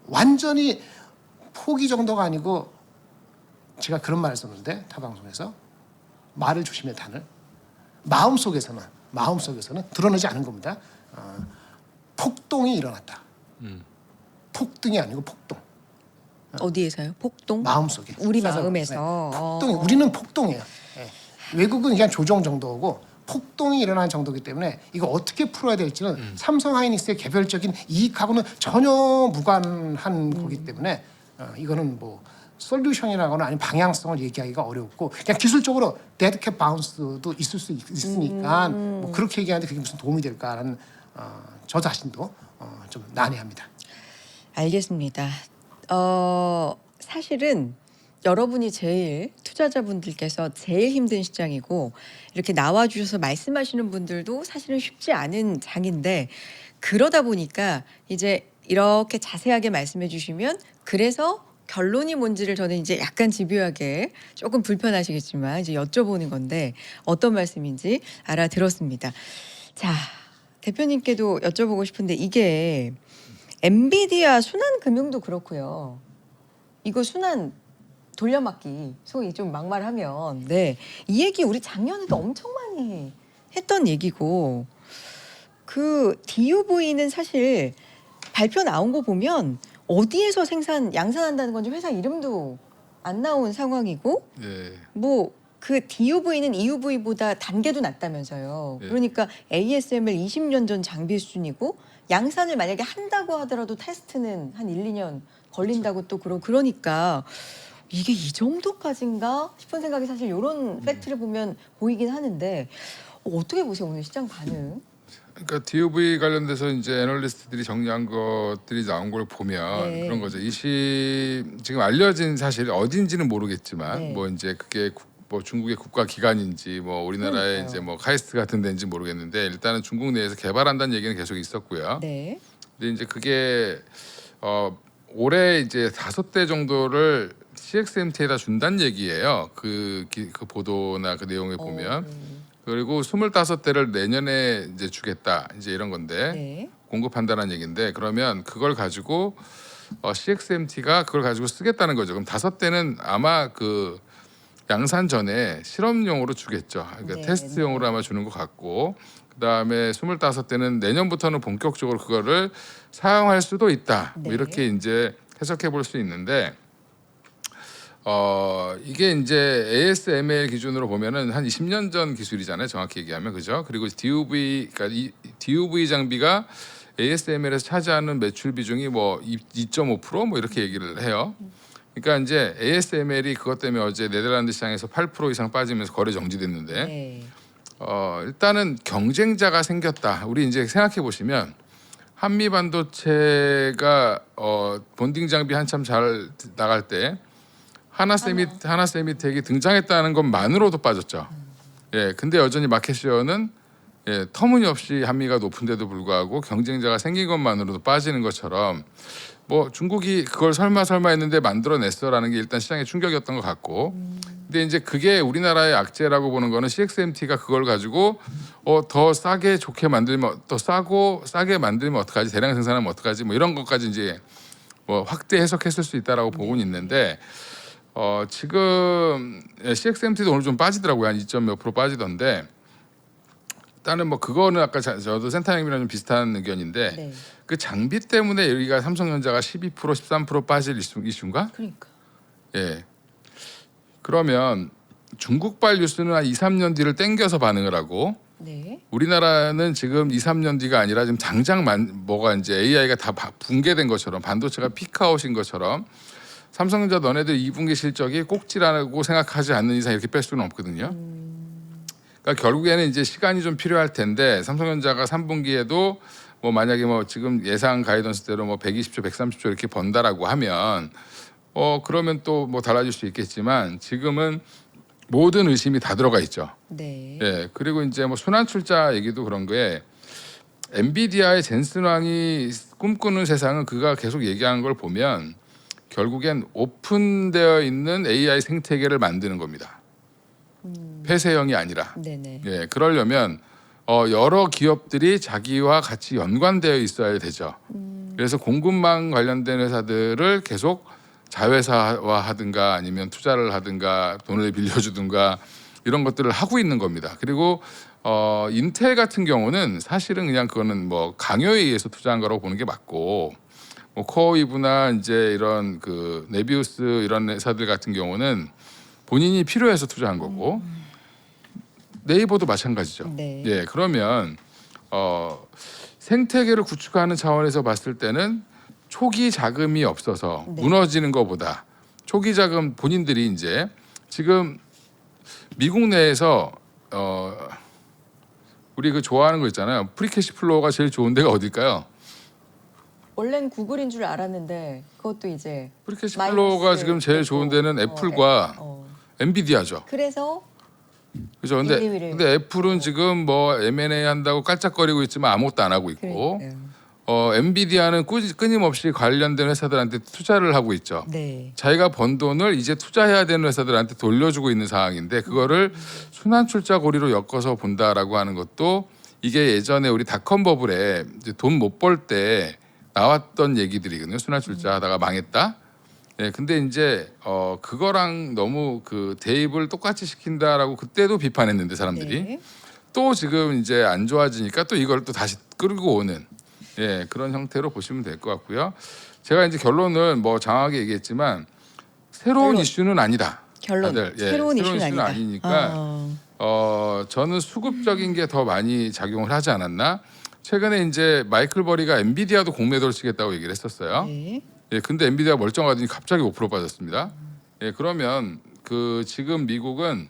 완전히 포기 정도가 아니고 제가 그런 말을 썼는데 타 방송에서 말을 조심해 단을 마음속에서는 드러나지 않은 겁니다. 폭동이 일어났다. 폭등이 아니고 폭동. 어디에서요? 폭동? 마음속에. 우리 그래서, 마음에서. 폭동이 우리는 폭동이에요. 예. 외국은 그냥 조정 정도고 폭동이 일어나는 정도이기 때문에 이거 어떻게 풀어야 될지는 삼성 하이닉스의 개별적인 이익하고는 전혀 무관한 거기 때문에 이거는 뭐 솔루션이라거나 아니면 방향성을 얘기하기가 어렵고 그냥 기술적으로 데드캣 바운스도 있을 수 있으니까 뭐 그렇게 얘기하는데 그게 무슨 도움이 될까라는 저 자신도 좀 난해합니다. 알겠습니다. 사실은 여러분이 제일 투자자분들께서 제일 힘든 시장이고 이렇게 나와주셔서 말씀하시는 분들도 사실은 쉽지 않은 장인데 그러다 보니까 이제 이렇게 자세하게 말씀해 주시면 그래서 결론이 뭔지를 저는 이제 약간 집요하게 조금 불편하시겠지만 이제 여쭤보는 건데 어떤 말씀인지 알아들었습니다. 자, 대표님께도 여쭤보고 싶은데 이게 엔비디아 순환 금융도 그렇고요. 이거 순환 돌려막기 소위 좀 막말하면 이 얘기 우리 작년에도 엄청 많이 했던 얘기고 그 DUV는 사실 발표 나온 거 보면 어디에서 양산한다는 건지 회사 이름도 안 나온 상황이고 예. 뭐 그 DUV는 EUV보다 단계도 낮다면서요. 예. 그러니까 ASML 20년 전 장비 수준이고 양산을 만약에 한다고 하더라도 테스트는 한 1, 2년 걸린다고 또 그러니까 이게 이 정도까지인가 싶은 생각이 사실 이런 팩트를 보면 보이긴 하는데 어떻게 보세요 오늘 시장 반응? 그러니까 DUV 관련돼서 이제 애널리스트들이 정리한 것들이 나온 걸 보면 네. 그런 거죠. 지금 알려진 사실 어딘지는 모르겠지만 네. 뭐 이제 그게 뭐 중국의 국가 기관인지 뭐 우리나라의 그러니까요. 이제 뭐 카이스트 같은 데인지 모르겠는데 일단은 중국 내에서 개발한다는 얘기는 계속 있었고요. 네. 근데 이제 그게 올해 이제 5대 정도를 CXMT에다 준다는 얘기예요. 그 보도나 그 내용을 보면. 그리고 25대를 내년에 이제 주겠다. 이제 이런 건데 네. 공급한다는 얘기인데 그러면 그걸 가지고 CXMT가 그걸 가지고 쓰겠다는 거죠. 그럼 5대는 아마 그 양산 전에 실험용으로 주겠죠. 그러니까 네, 테스트용으로 아마 주는 것 같고 그다음에 25대는 내년부터는 본격적으로 그거를 사용할 수도 있다. 네. 뭐 이렇게 이제 해석해 볼 수 있는데 이게 이제 ASML 기준으로 보면은 한 20년 전 기술이잖아요. 정확히 얘기하면 그죠? 그리고 DUV 그러니까 이 DUV 장비가 ASML에서 차지하는 매출 비중이 뭐 2.5%뭐 이렇게 얘기를 해요. 그러니까 이제 ASML이 그것 때문에 어제 네덜란드 시장에서 8% 이상 빠지면서 거래 정지됐는데 네. 일단은 경쟁자가 생겼다. 우리 이제 생각해 보시면 한미 반도체가 본딩 장비 한참 잘 나갈 때 하나세미텍이 등장했다는 것만으로도 빠졌죠. 예, 근데 여전히 마켓시어는 터무니없이 한미가 높은데도 불구하고 경쟁자가 생긴 것만으로도 빠지는 것처럼 뭐 중국이 그걸 설마 했는데 만들어냈어라는 게 일단 시장의 충격이었던 것 같고 근데 이제 그게 우리나라의 악재라고 보는 거는 CXMT가 그걸 가지고 더 싸게 좋게 만들면 더 싸게 만들면 어떡하지 대량 생산하면 어떡하지 뭐 이런 것까지 이제 뭐 확대 해석했을 수 있다라고 보고는 있는데 지금 CXMT도 오늘 좀 빠지더라고요. 한 2점 몇 프로 빠지던데 일단은 뭐 그거는 아까 저도 센터장님이랑 좀 비슷한 의견인데 네. 그 장비 때문에 여기가 삼성전자가 12% 13% 빠질 이슈인가? 그러니까. 예. 그러면 중국발 뉴스는 한 2, 3년 뒤를 땡겨서 반응을 하고 네. 우리나라는 지금 2, 3년 뒤가 아니라 지금 당장 뭐가 이제 AI가 다 붕괴된 것처럼 반도체가 피크아웃인 것처럼 삼성전자 너네들 2분기 실적이 꼭지라고 생각하지 않는 이상 이렇게 뺄 수는 없거든요. 그러니까 결국에는 이제 시간이 좀 필요할 텐데 삼성전자가 3분기에도 뭐 만약에 뭐 지금 예상 가이던스대로 뭐 120조, 130조 이렇게 번다라고 하면 그러면 또 뭐 달라질 수 있겠지만 지금은 모든 의심이 다 들어가 있죠. 네. 예. 그리고 이제 뭐 순환 출자 얘기도 그런 거에 엔비디아의 젠슨 왕이 꿈꾸는 세상은 그가 계속 얘기하는 걸 보면 결국엔 오픈되어 있는 AI 생태계를 만드는 겁니다. 폐쇄형이 아니라. 네네. 예, 그러려면 여러 기업들이 자기와 같이 연관되어 있어야 되죠. 그래서 공급망 관련된 회사들을 계속 자회사화하든가 아니면 투자를 하든가 돈을 빌려주든가 이런 것들을 하고 있는 겁니다. 그리고 인텔 같은 경우는 사실은 그냥 그거는 뭐 강요에 의해서 투자한 거라고 보는 게 맞고, 뭐 코어웨이브나 이제 이런 그 네비우스 이런 회사들 같은 경우는 본인이 필요해서 투자한 거고, 네이버도 마찬가지죠. 네. 예, 그러면 생태계를 구축하는 차원에서 봤을 때는 초기 자금이 없어서 네. 무너지는 것보다 초기 자금 본인들이 이제 지금 미국 내에서 우리 그 좋아하는 거 있잖아요. 프리캐시 플로우가 제일 좋은 데가 어딜까요? 원래는 구글인 줄 알았는데 그것도 이제 프리캐시 마이너스 플로우가 지금 제일 좋은 데는 되고, 애플과 엔비디아죠. 그래서 그죠? 1, 2위를. 근데 애플은 지금 뭐 M&A 한다고 깔짝거리고 있지만 아무것도 안 하고 있고, 그러니까요. 엔비디아는 끊임없이 관련된 회사들한테 투자를 하고 있죠. 네. 자기가 번 돈을 이제 투자해야 되는 회사들한테 돌려주고 있는 상황인데 그거를 순환 출자 고리로 엮어서 본다라고 하는 것도 이게 예전에 우리 닷컴 버블에 돈 못 벌 때 나왔던 얘기들이거든요. 순환 출자 하다가 망했다. 예, 근데 이제 그거랑 너무 그 대입을 똑같이 시킨다라고 그때도 비판했는데 사람들이 네. 또 지금 이제 안 좋아지니까 또 이걸 또 다시 끌고 오는, 예, 그런 형태로 보시면 될 것 같고요. 제가 이제 결론을 뭐 장하게 얘기했지만 새로운 결론. 이슈는 아니다. 결론. 다들, 예, 새로운 이슈는 아니다. 아니니까 저는 수급적인 게 더 많이 작용을 하지 않았나. 최근에 이제 마이클 버리가 엔비디아도 공매도를 치겠다고 얘기를 했었어요. 네. 예, 근데 엔비디아 멀쩡하더니 갑자기 5% 빠졌습니다. 예, 그러면 그 지금 미국은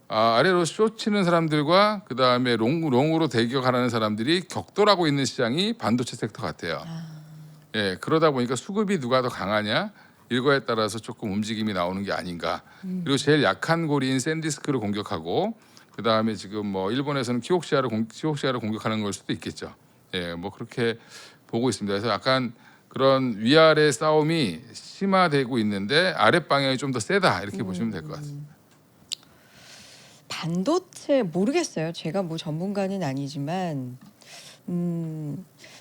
아래로 쇼 치는 사람들과 그 다음에 롱으로 대격하라는 사람들이 격돌하고 있는 시장이 반도체 섹터 같아요. 예, 그러다 보니까 수급이 누가 더 강하냐 이거에 따라서 조금 움직임이 나오는 게 아닌가. 그리고 제일 약한 고리인 샌디스크를 공격하고 그 다음에 지금 뭐 일본에서는 키옥시아를 공격하는 걸 수도 있겠죠. 예, 뭐 그렇게 보고 있습니다. 그래서 약간 그런 위아래 싸움이 심화되고 있는데 아랫 방향이 좀 더 세다 이렇게 보시면 될 것 같습니다. 반도체 모르겠어요. 제가 뭐 전문가는 아니지만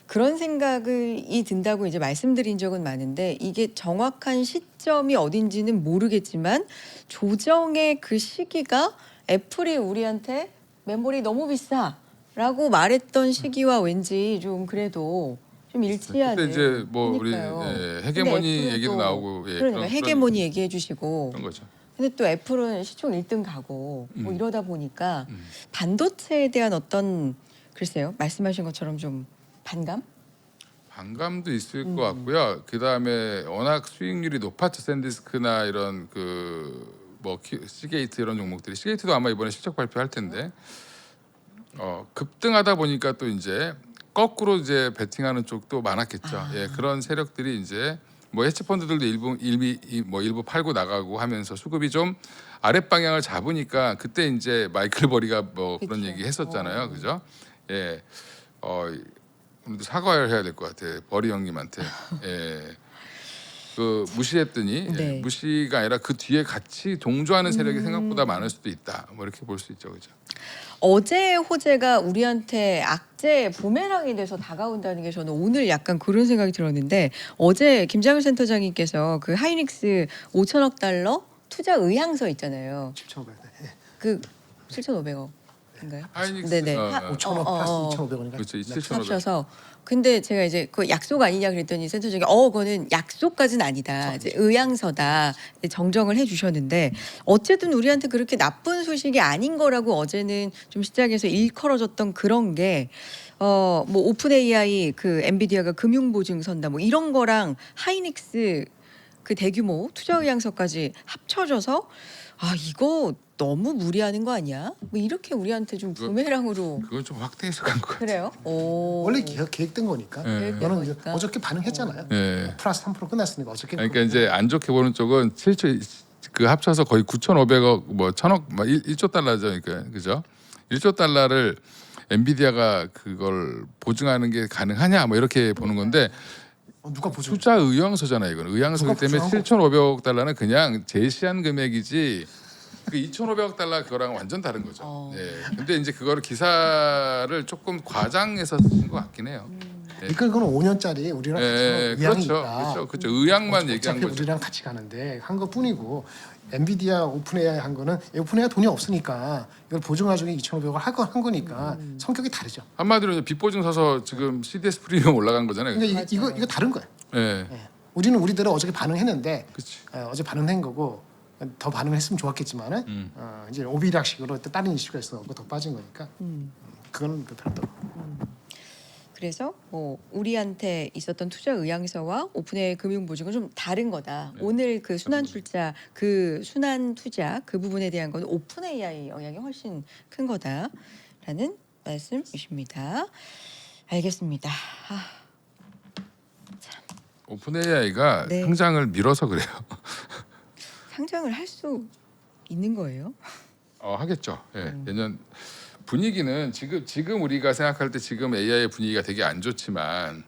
그런 생각이 든다고 이제 말씀드린 적은 많은데 이게 정확한 시점이 어딘지는 모르겠지만 조정의 그 시기가 애플이 우리한테 메모리 너무 비싸라고 말했던 시기와 왠지 좀 그래도 좀 일치하는. 그때 이제 뭐 그러니까요. 우리 근데 헤게모니 애플은 얘기도 또 나오고, 예, 그러니까 그런 헤게모니 얘기해 주시고 그런 거죠. 근데 또 애플은 시총 1등 가고 뭐 이러다 보니까 음. 반도체에 대한 어떤 글쎄요 말씀하신 것처럼 좀 반감도 있을 것 같고요. 그 다음에 워낙 수익률이 높았죠. 샌디스크나 이런 그 뭐 시게이트 이런 종목들이 시게이트도 아마 이번에 실적 발표할 텐데 급등하다 보니까 또 이제 거꾸로 이제 베팅하는 쪽도 많았겠죠. 예, 그런 세력들이 이제 뭐 헤지펀드들도 일부 팔고 나가고 하면서 수급이 좀 아랫 방향을 잡으니까 그때 이제 마이클 버리가 뭐 그런 그쵸. 얘기 했었잖아요. 그죠? 예. 오늘도 사과를 해야 될 것 같아. 버리 형님한테. 예. 그 무시했더니 네. 예, 무시가 아니라 그 뒤에 같이 동조하는 세력이 생각보다 많을 수도 있다. 뭐 이렇게 볼 수 있죠. 그죠? 어제의 호재가 우리한테 악재 부메랑이 돼서 다가온다는 게 저는 오늘 약간 그런 생각이 들었는데 어제 김장일 센터장님께서 그 하이닉스 5천억 달러 투자 의향서 있잖아요. 7,500원. 예. 그 7,500억인가요? 하이닉스 네네. 5,000원 플러스 2,500원이니까. 그렇죠. 네. 7,500. 합쳐서 근데 제가 이제 그 약속 아니냐 그랬더니 센터장이 그거는 약속까지는 아니다. 이제 의향서다. 이제 정정을 해주셨는데 어쨌든 우리한테 그렇게 나쁜 소식이 아닌 거라고 어제는 좀 시장에서 일컬어졌던 그런 게 뭐 오픈 AI 그 엔비디아가 금융 보증 선다 뭐 이런 거랑 하이닉스 그 대규모 투자 의향서까지 합쳐져서 이거 너무 무리하는 거 아니야? 뭐 이렇게 우리한테 좀 부메랑으로 그건 좀 확대해서 간 것 같아요. 그래요? 오. 원래 계획된 거니까. 예. 이거는 이제 거니까. 어저께 반응했잖아요. 예. 플러스 3% 끝났으니까 어저께. 그러니까 이제 안 좋게 보는 쪽은 7조 그 합쳐서 거의 9,500억 뭐 1,000억 뭐 1조 달러죠. 그러니까 그죠? 1조 달러를 엔비디아가 그걸 보증하는 게 가능하냐 뭐 이렇게 보는 건데 누가 보증? 투자 의향서잖아요. 이거는 의향서기 누가 때문에 보증한 7,500억 달러는 그냥 제시한 금액이지 그 2,500억 달러 그거랑 완전 다른 거죠. 예. 근데 이제 그거를 기사를 조금 과장해서 쓴 것 같긴 해요. 예. 그러니까 이거는 5년짜리 우리랑 같이 예, 의향이니까. 그렇죠. 의향만 얘기한 어차피 거죠. 우리랑 같이 가는데 한 것뿐이고 엔비디아 오픈AI 한 거는 오픈AI 돈이 없으니까 이걸 보증가지고 2,500을 한 거니까 성격이 다르죠. 한마디로 이제 빚보증 서서 지금 CDS 프리미엄 올라간 거잖아요. 그러니까 맞아요. 이거 다른 거예요. 예, 예. 우리는 우리대로 어저께 반응했는데 그렇지. 어제 반응한 거고 더 반응했으면 좋았겠지만은 이제 오비락식으로 또 다른 이슈가 있어 더 빠진 거니까 그거는 별도로. 그래서 뭐 우리한테 있었던 투자 의향서와 오픈의 금융 보증은 좀 다른 거다. 네. 오늘 그 순환 출자, 그 순환 투자 그 부분에 대한 건 오픈 AI 영향이 훨씬 큰 거다라는 말씀이십니다. 알겠습니다. 오픈 AI가 네. 상장을 미뤄서 그래요. 상장을 할 수 있는 거예요? 하겠죠. 예, 내년 분위기는 지금 우리가 생각할 때 지금 AI의 분위기가 되게 안 좋지만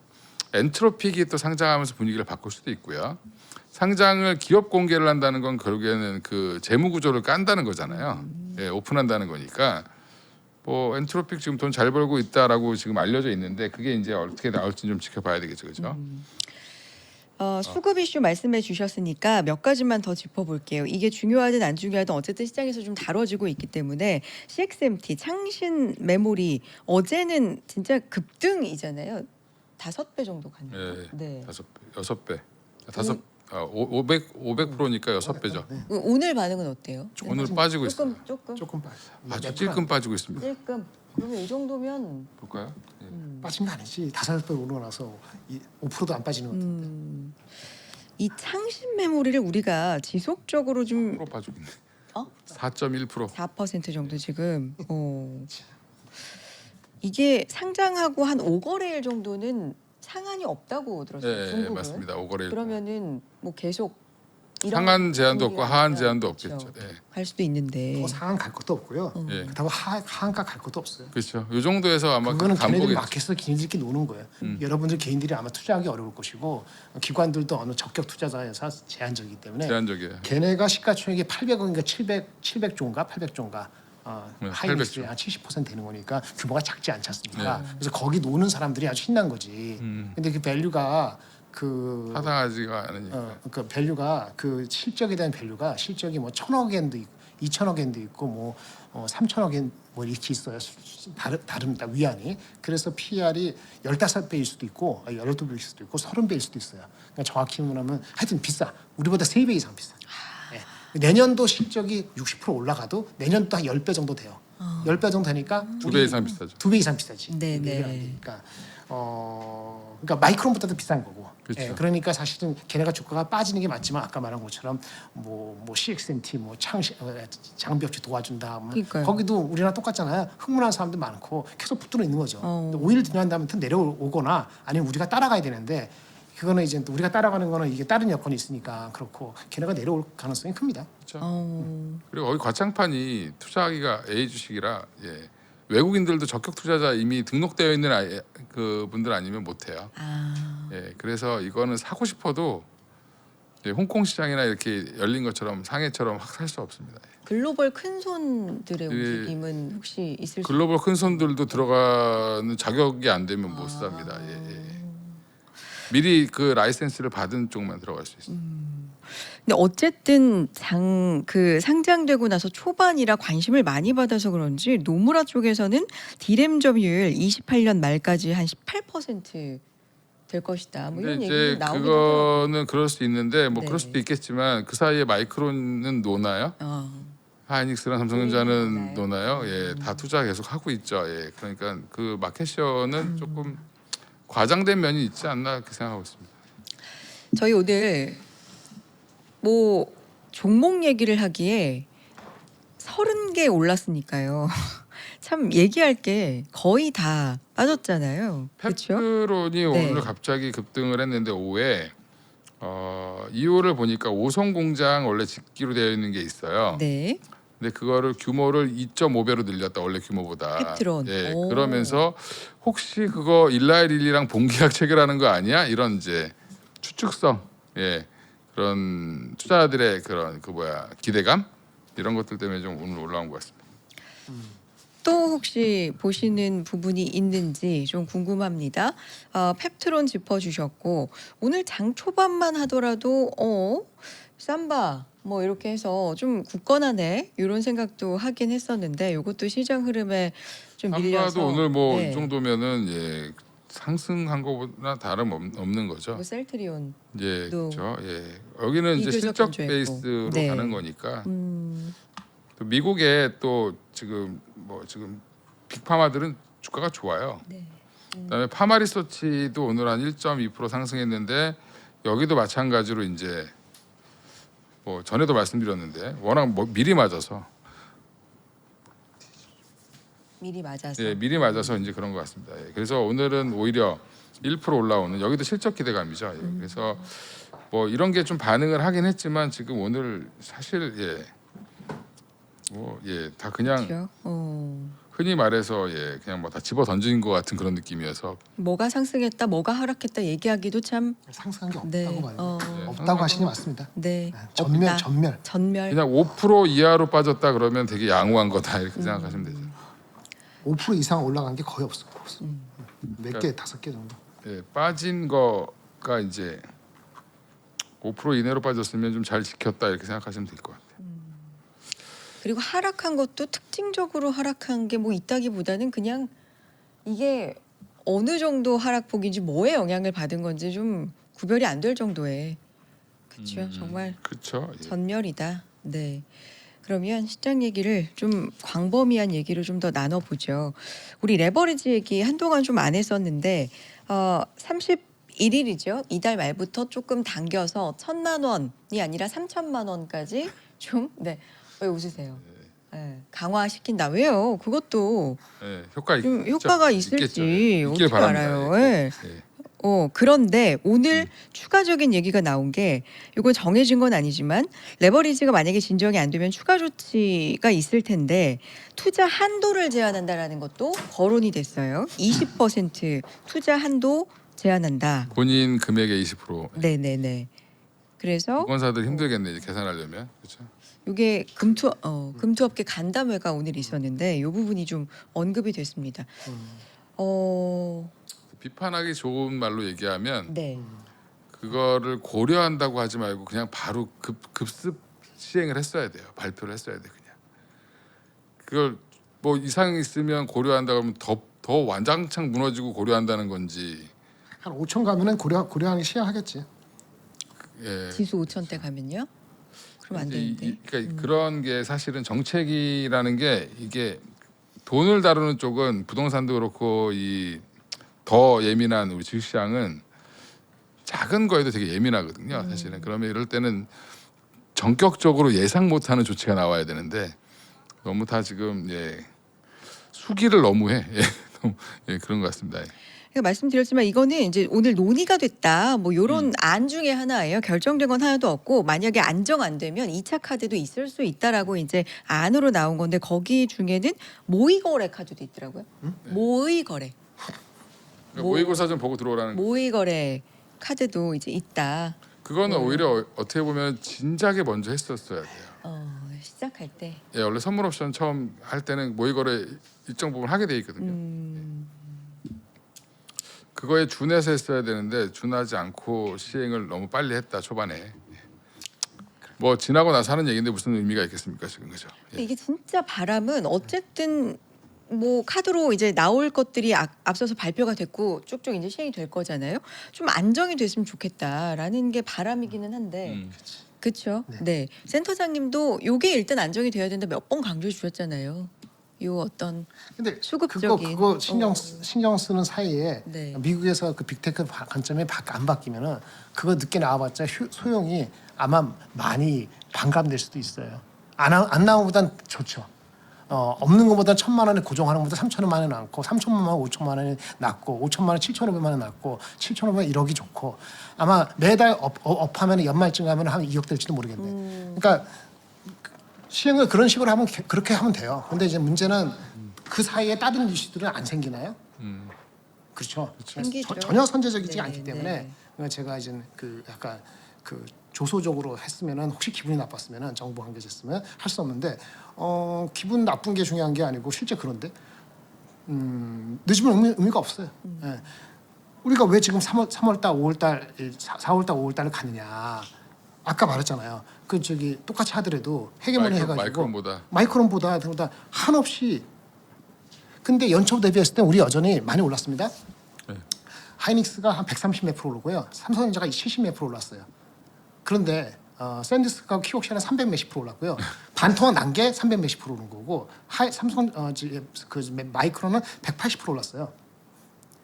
엔트로픽이 또 상장하면서 분위기를 바꿀 수도 있고요. 상장을 기업 공개를 한다는 건 결국에는 그 재무 구조를 깐다는 거잖아요. 예, 오픈한다는 거니까 뭐 엔트로픽 지금 돈 잘 벌고 있다라고 지금 알려져 있는데 그게 이제 어떻게 나올지 좀 지켜봐야 되겠죠, 그렇죠? 수급 이슈 말씀해 주셨으니까 몇 가지만 더 짚어볼게요. 이게 중요하든 안 중요하든 어쨌든 시장에서 좀 다뤄지고 있기 때문에 CXMT 창신 메모리 어제는 진짜 급등이잖아요. 5배 정도 갔네요. 예, 네. 5배, 6배, 500%니까 6배죠. 오늘 반응은 어때요? 오늘 빠지고 있어요. 조금 빠져. 아주 찔끔 빠지고 있습니다. 찔끔. 그러면 이 정도면 볼까요? 예. 빠진 거 아니지. 5배 오르고 나서 5%도 안 빠지는 것도. 이 창신 메모리를 우리가 지속적으로 좀 4% 빠지고 있네. 4.1%. 4% 정도 지금 이게 상장하고 한 5거래일 정도는 상한이 없다고 들었어요. 네, 중국은. 맞습니다. 5거래일. 그러면 뭐 계속 이런 상한 제한도 없고 분위기가 하한 아니라 제한도 그렇죠. 없겠죠. 네. 갈 수도 있는데. 더 상한 갈 것도 없고요. 예. 그렇다고 하한가 갈 것도 없어요. 그렇죠. 이 정도에서 아마 그거는 걔네들이 간보겠죠. 마켓에서 걔네들끼리 노는 거예요. 여러분들 개인들이 아마 투자하기 어려울 것이고 기관들도 어느 적격 투자자에서 제한적이기 때문에 제한적이에요. 걔네가 시가총액이 800억인가 700조인가 800조인가 네, 하이닉스에 800조. 한 70% 되는 거니까 규모가 작지 않지 않습니까? 네. 그래서 거기 노는 사람들이 아주 신난 거지. 근데 그 밸류가 그 타당하지가 않으니까. 그 밸류가 그 실적에 대한 밸류가 실적이 뭐 1,000억 엔도 있고 2,000억 엔도 있고 뭐 3,000억 엔 뭐 이렇게 있어요. 다릅니다. 위안이. 그래서 PER이 15배일 수도 있고 12배일 수도 있고 30배일 수도 있어요. 그러니까 정확히 말하면 하여튼 비싸. 우리보다 3배 이상 비싸. 예. 내년도 실적이 60% 올라가도 내년도 한 10배 정도 돼요. 10배 정도 되니까 2배 이상 비싸죠. 2배 이상 비싸지. 네, 네. 네. 그러니까 마이크론보다도 비싼 거고. 그렇죠. 예, 그러니까 사실은 걔네가 주가가 빠지는 게 맞지만 아까 말한 것처럼 뭐 CXMT 뭐 장비업체 도와준다. 뭐 그러니까요. 거기도 우리랑 똑같잖아요. 흥분한 사람도 많고 계속 붙들어 있는 거죠. 어. 오일 지난다면 내려오거나 아니면 우리가 따라가야 되는데 그거는 이제 또 우리가 따라가는 거는 이게 다른 여건이 있으니까 그렇고 걔네가 내려올 가능성이 큽니다. 그렇죠. 그리고 거기 과장판이 투자하기가 A 주식이라 예. 외국인들도 적격 투자자 이미 등록되어 있는 그 분들 아니면 못 해요. 예, 그래서 이거는 사고 싶어도 예, 홍콩 시장이나 이렇게 열린 것처럼 상해처럼 확 살 수 없습니다. 글로벌 큰 손들의 예. 움직임은 혹시 있을 수 글로벌 큰 손들도 들어가는 자격이 안 되면 못 삽니다. 예, 예. 미리 그 라이센스를 받은 쪽만 들어갈 수 있습니다. 근데 어쨌든 그 상장되고 나서 초반이라 관심을 많이 받아서 그런지 노무라 쪽에서는 디램 점유율 28년 말까지 한 18%될 것이다. 뭐 이런 근데 얘기 이제 나오기도 하더라고요. 그거는 그럴 수 있는데 뭐 네. 그럴 수도 있겠지만 그 사이에 마이크론은 노나요? 하이닉스랑 삼성전자는 노나요? 노나요? 예, 다 투자 계속 하고 있죠. 예, 그러니까 그 마켓셔는 조금 과장된 면이 있지 않나 그렇게 생각하고 있습니다. 저희 오늘 뭐 종목 얘기를 하기에 30개 올랐으니까요. 참 얘기할 게 거의 다 빠졌잖아요. 그렇죠? 페트론이 오늘 갑자기 급등을 했는데 오후에 2호를 보니까 오송 공장 원래 짓기로 되어 있는 게 있어요. 네. 근데 그거를 규모를 2.5배로 늘렸다 원래 규모보다. 페트론. 예, 오. 그러면서 혹시 그거 일라일릴리랑 본계약 체결하는 거 아니야? 이런 이제 추측성, 예, 그런 투자자들의 그런 기대감 이런 것들 때문에 좀 오늘 올라온 것 같습니다. 또 혹시 보시는 부분이 있는지 좀 궁금합니다. 펩트론 짚어주셨고 오늘 장 초반만 하더라도 삼바 뭐 이렇게 해서 좀 굳건하네 이런 생각도 하긴 했었는데 이것도 시장 흐름에 좀 밀려서 삼바도 오늘 뭐 이 네. 정도면은 상승한 것보다 다름 없는 거죠. 뭐 셀트리온 그렇죠. 여기는 이제 비교적 실적 견조했고. 베이스로 네. 가는 거니까. 음, 또 미국에 또 지금 빅파마들은 주가가 좋아요. 네. 그다음에 파마리서치도 오늘 한 1.2% 상승했는데 여기도 마찬가지로 이제 뭐 전에도 말씀드렸는데 워낙 미리 맞아서 미리 맞아서 이제 그런 것 같습니다. 그래서 오늘은 오히려 1% 올라오는 여기도 실적 기대감이죠. 그래서 뭐 이런 게 좀 반응을 하긴 했지만 지금 오늘 사실 다 그냥 그렇죠. 흔히 말해서 그냥 뭐 다 집어 던진 것 같은 그런 느낌이어서 뭐가 상승했다, 뭐가 하락했다 얘기하기도 참 상승한 게 없다고 네. 봐요. 네. 없다고 하시는 게 맞습니다. 네. 전멸 없다. 전멸. 전멸. 그냥 5% 이하로 빠졌다 그러면 되게 양호한 거다 이렇게 생각하시면 되죠. 5% 이상 올라간 게 거의 없어. 몇 그러니까 개, 5개 정도. 빠진 거가 이제 5% 이내로 빠졌으면 좀 잘 지켰다 이렇게 생각하시면 될 것 같아요. 그리고 하락한 것도 특징적으로 하락한 게 뭐 있다기보다는 그냥 이게 어느 정도 하락폭인지 뭐에 영향을 받은 건지 좀 구별이 안 될 정도의 그렇죠. 정말 그렇죠. 전멸이다. 네. 그러면 시장 얘기를 좀 광범위한 얘기로 좀 더 나눠보죠. 우리 레버리지 얘기 한동안 좀 안 했었는데 31일이죠. 이달 말부터 조금 당겨서 1,000만 원이 아니라 3,000만 원까지 좀 네. 왜 웃으세요? 네. 강화시킨다. 왜요? 그것도 효과 좀 효과가 있을지 있길 어떻게 바랍니다. 알아요? 예. 그런데 오늘 추가적인 얘기가 나온 게 이거 정해진 건 아니지만 레버리지가 만약에 진정이 안 되면 추가 조치가 있을 텐데 투자 한도를 제한한다라는 것도 거론이 됐어요. 20% 투자 한도 제한한다. 본인 금액의 20%. 네네네. 그래서 증권사들 힘들겠네 이제 계산하려면 그렇죠. 이게 금투업계 간담회가 오늘 있었는데 이 부분이 좀 언급이 됐습니다. 비판하기 좋은 말로 얘기하면 네. 그거를 고려한다고 하지 말고 그냥 바로 급습 시행을 했어야 돼요. 발표를 했어야 돼 그냥. 그걸 뭐 이상 있으면 고려한다 그러면 더 완장창 무너지고 고려한다는 건지. 한 5천 가면은 고려하기 시작하겠지. 지수 5,000대 가면요? 그럼 안 되는데. 그러니까 그런 게 사실은 정책이라는 게 이게 돈을 다루는 쪽은 부동산도 그렇고 이 더 예민한 우리 주식시장은 작은 거에도 되게 예민하거든요. 사실은 그러면 이럴 때는 전격적으로 예상 못하는 조치가 나와야 되는데 너무 다 지금 수기를 너무 해. 그런 것 같습니다. 그러니까 말씀드렸지만 이거는 이제 오늘 논의가 됐다. 뭐 이런 안 중에 하나예요. 결정된 건 하나도 없고 만약에 안정 안 되면 2차 카드도 있을 수 있다라고 이제 안으로 나온 건데 거기 중에는 모의 거래 카드도 있더라고요. 모의 거래. 그러니까 모의고사 좀 보고 들어오라는 거. 모의 거래 카드도 이제 있다. 그거는 오히려 어떻게 보면 진작에 먼저 했었어야 돼요. 시작할 때. 원래 선물 옵션 처음 할 때는 모의거래 일정 부분 하게 돼 있거든요. 그거에 준해서 했어야 되는데 준하지 않고 시행을 너무 빨리 했다 초반에. 뭐 지나고 나서 하는 얘기인데 무슨 의미가 있겠습니까 지금 그죠? 근데 이게 진짜 바람은 어쨌든 뭐 카드로 이제 나올 것들이 앞서서 발표가 됐고 쭉쭉 이제 시행이 될 거잖아요. 좀 안정이 됐으면 좋겠다라는 게 바람이기는 한데. 그렇죠. 네. 센터장님도 요게 일단 안정이 돼야 된다 몇 번 강조해 주셨잖아요. 요 어떤 근데 수급적인 그거 신경 쓰는 사이에 네. 미국에서 그 빅테크 관점이 안 바뀌면은 그거 늦게 나와봤자 소용이 아마 많이 반감될 수도 있어요. 안 나온 것보단 좋죠. 없는 것보다 1,000만 원에 고정하는 것보다 3,000만 원이 낫고 3,000만 원, 5,000만 원이 낫고 5,000만 원, 7,500만 원 낫고 7,500만 1억이 좋고 아마 매달 업하면 연말쯤 가면 한 2억 될지도 모르겠네. 그러니까 시행을 그런 식으로 하면 그렇게 하면 돼요. 근데 이제 문제는 그 사이에 다른 이슈들은 안 생기나요? 그렇죠. 생기죠. 전혀 선제적이지 네, 않기 때문에 네. 그러니까 제가 이제 그 약간 그 조소적으로 했으면은 혹시 기분이 나빴으면은 정보 관계자였으면 할 수 없는데 기분 나쁜 게 중요한 게 아니고 실제 그런데 늦으면 의미가 없어요. 예. 우리가 왜 지금 3월달, 5월달, 4월달, 5월달을 가느냐? 아까 말했잖아요. 그 저기 똑같이 하더라도 헤게모니 해가지고 마이크론보다 한없이. 근데 연초부터 대비했을 때 우리 여전히 많이 올랐습니다. 네. 하이닉스가 한 130 몇 프로 오르고요. 삼성전자가 70 몇 프로 올랐어요. 그런데 샌디스크하고 키옥시아는 300 몇십 프로 올랐고요. 반토막 난 게 300 몇십 프로 오른 거고 삼성 마이크론은 180 프로 올랐어요.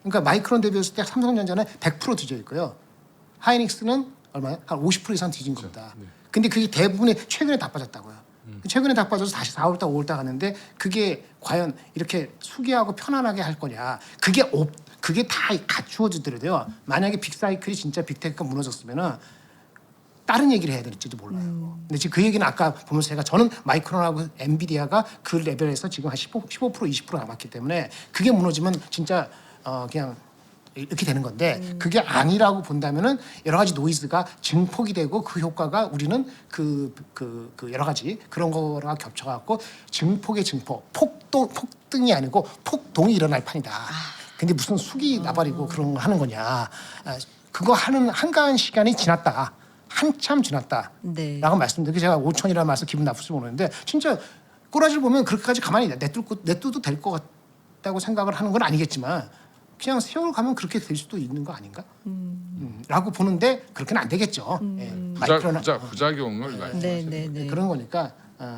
그러니까 마이크론 대비했을 때 삼성전자는 100% 뒤져 있고요. 하이닉스는 얼마요? 한 50% 이상 뒤진 겁니다. 네. 근데 그게 대부분이 최근에 다 빠졌다고요. 최근에 다 빠져서 다시 4월달, 5월달 갔는데 그게 과연 이렇게 수기하고 편안하게 할 거냐? 그게 다 갖추어지더라도요. 만약에 빅사이클이 진짜 빅테크가 무너졌으면은 다른 얘기를 해야 될지도 몰라요. 근데 지금 그 얘기는 아까 보면서 저는 마이크론하고 엔비디아가 그 레벨에서 지금 한 15% 20% 남았기 때문에 그게 무너지면 진짜 그냥 이렇게 되는 건데 그게 아니라고 본다면은 여러 가지 노이즈가 증폭이 되고 그 효과가 우리는 그 여러 가지 그런 거랑 겹쳐갖고 증폭의 증폭, 폭등이 아니고 폭동이 일어날 판이다. 근데 무슨 숙이 나발이고 그런 거 하는 거냐? 그거 하는 한가한 시간이 지났다. 한참 지났다. 네. 라고 말씀드리고 제가 5천이라는 말씀 기분 나쁠지 모르는데 진짜 꼬라지를 보면 그렇게까지 가만히 내둬도 될 것 같다고 생각을 하는 건 아니겠지만 그냥 세월 가면 그렇게 될 수도 있는 거 아닌가? 라고 보는데 그렇게는 안 되겠죠. 예. 부작용을 말씀하시는 네. 그런 거니까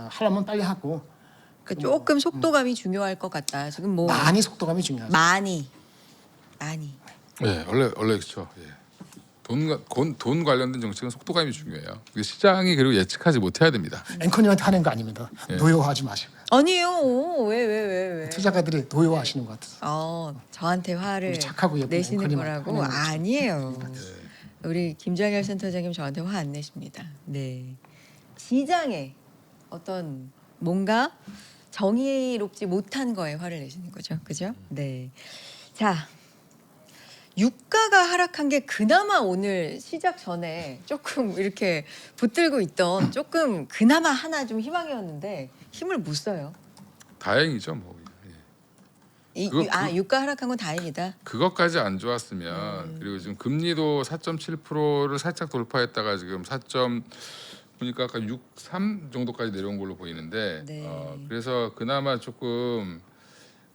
하려면 빨리 하고 그러니까 조금 속도감이 중요할 것 같다. 지금 뭐 많이 속도감이 중요하죠. 많이. 네, 원래 그렇죠. 예. 돈 관련된 정책은 속도감이 중요해요. 시장이 그리고 예측하지 못해야 됩니다. 앵커님한테 하는 거 아닙니다. 예. 노여워하지 마시고요. 아니요. 왜? 투자가들이 노여워하시는 것 같아서. 저한테 화를 우리 착하고 예쁜 내시는 앵커님 거라고? 하는 거지. 아니에요. 우리 김장열 센터장님 저한테 화 안 내십니다. 네. 시장에 어떤 뭔가 정의롭지 못한 거에 화를 내시는 거죠. 그죠? 네. 자, 유가가 하락한 게 그나마 오늘 시작 전에 조금 이렇게 붙들고 있던 조금 그나마 하나 좀 희망이었는데 힘을 못 써요. 다행이죠, 뭐. 예. 유가 하락한 건 다행이다. 그것까지 안 좋았으면 그리고 지금 금리도 4.7%를 살짝 돌파했다가 지금 4. 보니까 아까 6.3 정도까지 내려온 걸로 보이는데 네. 그래서 그나마 조금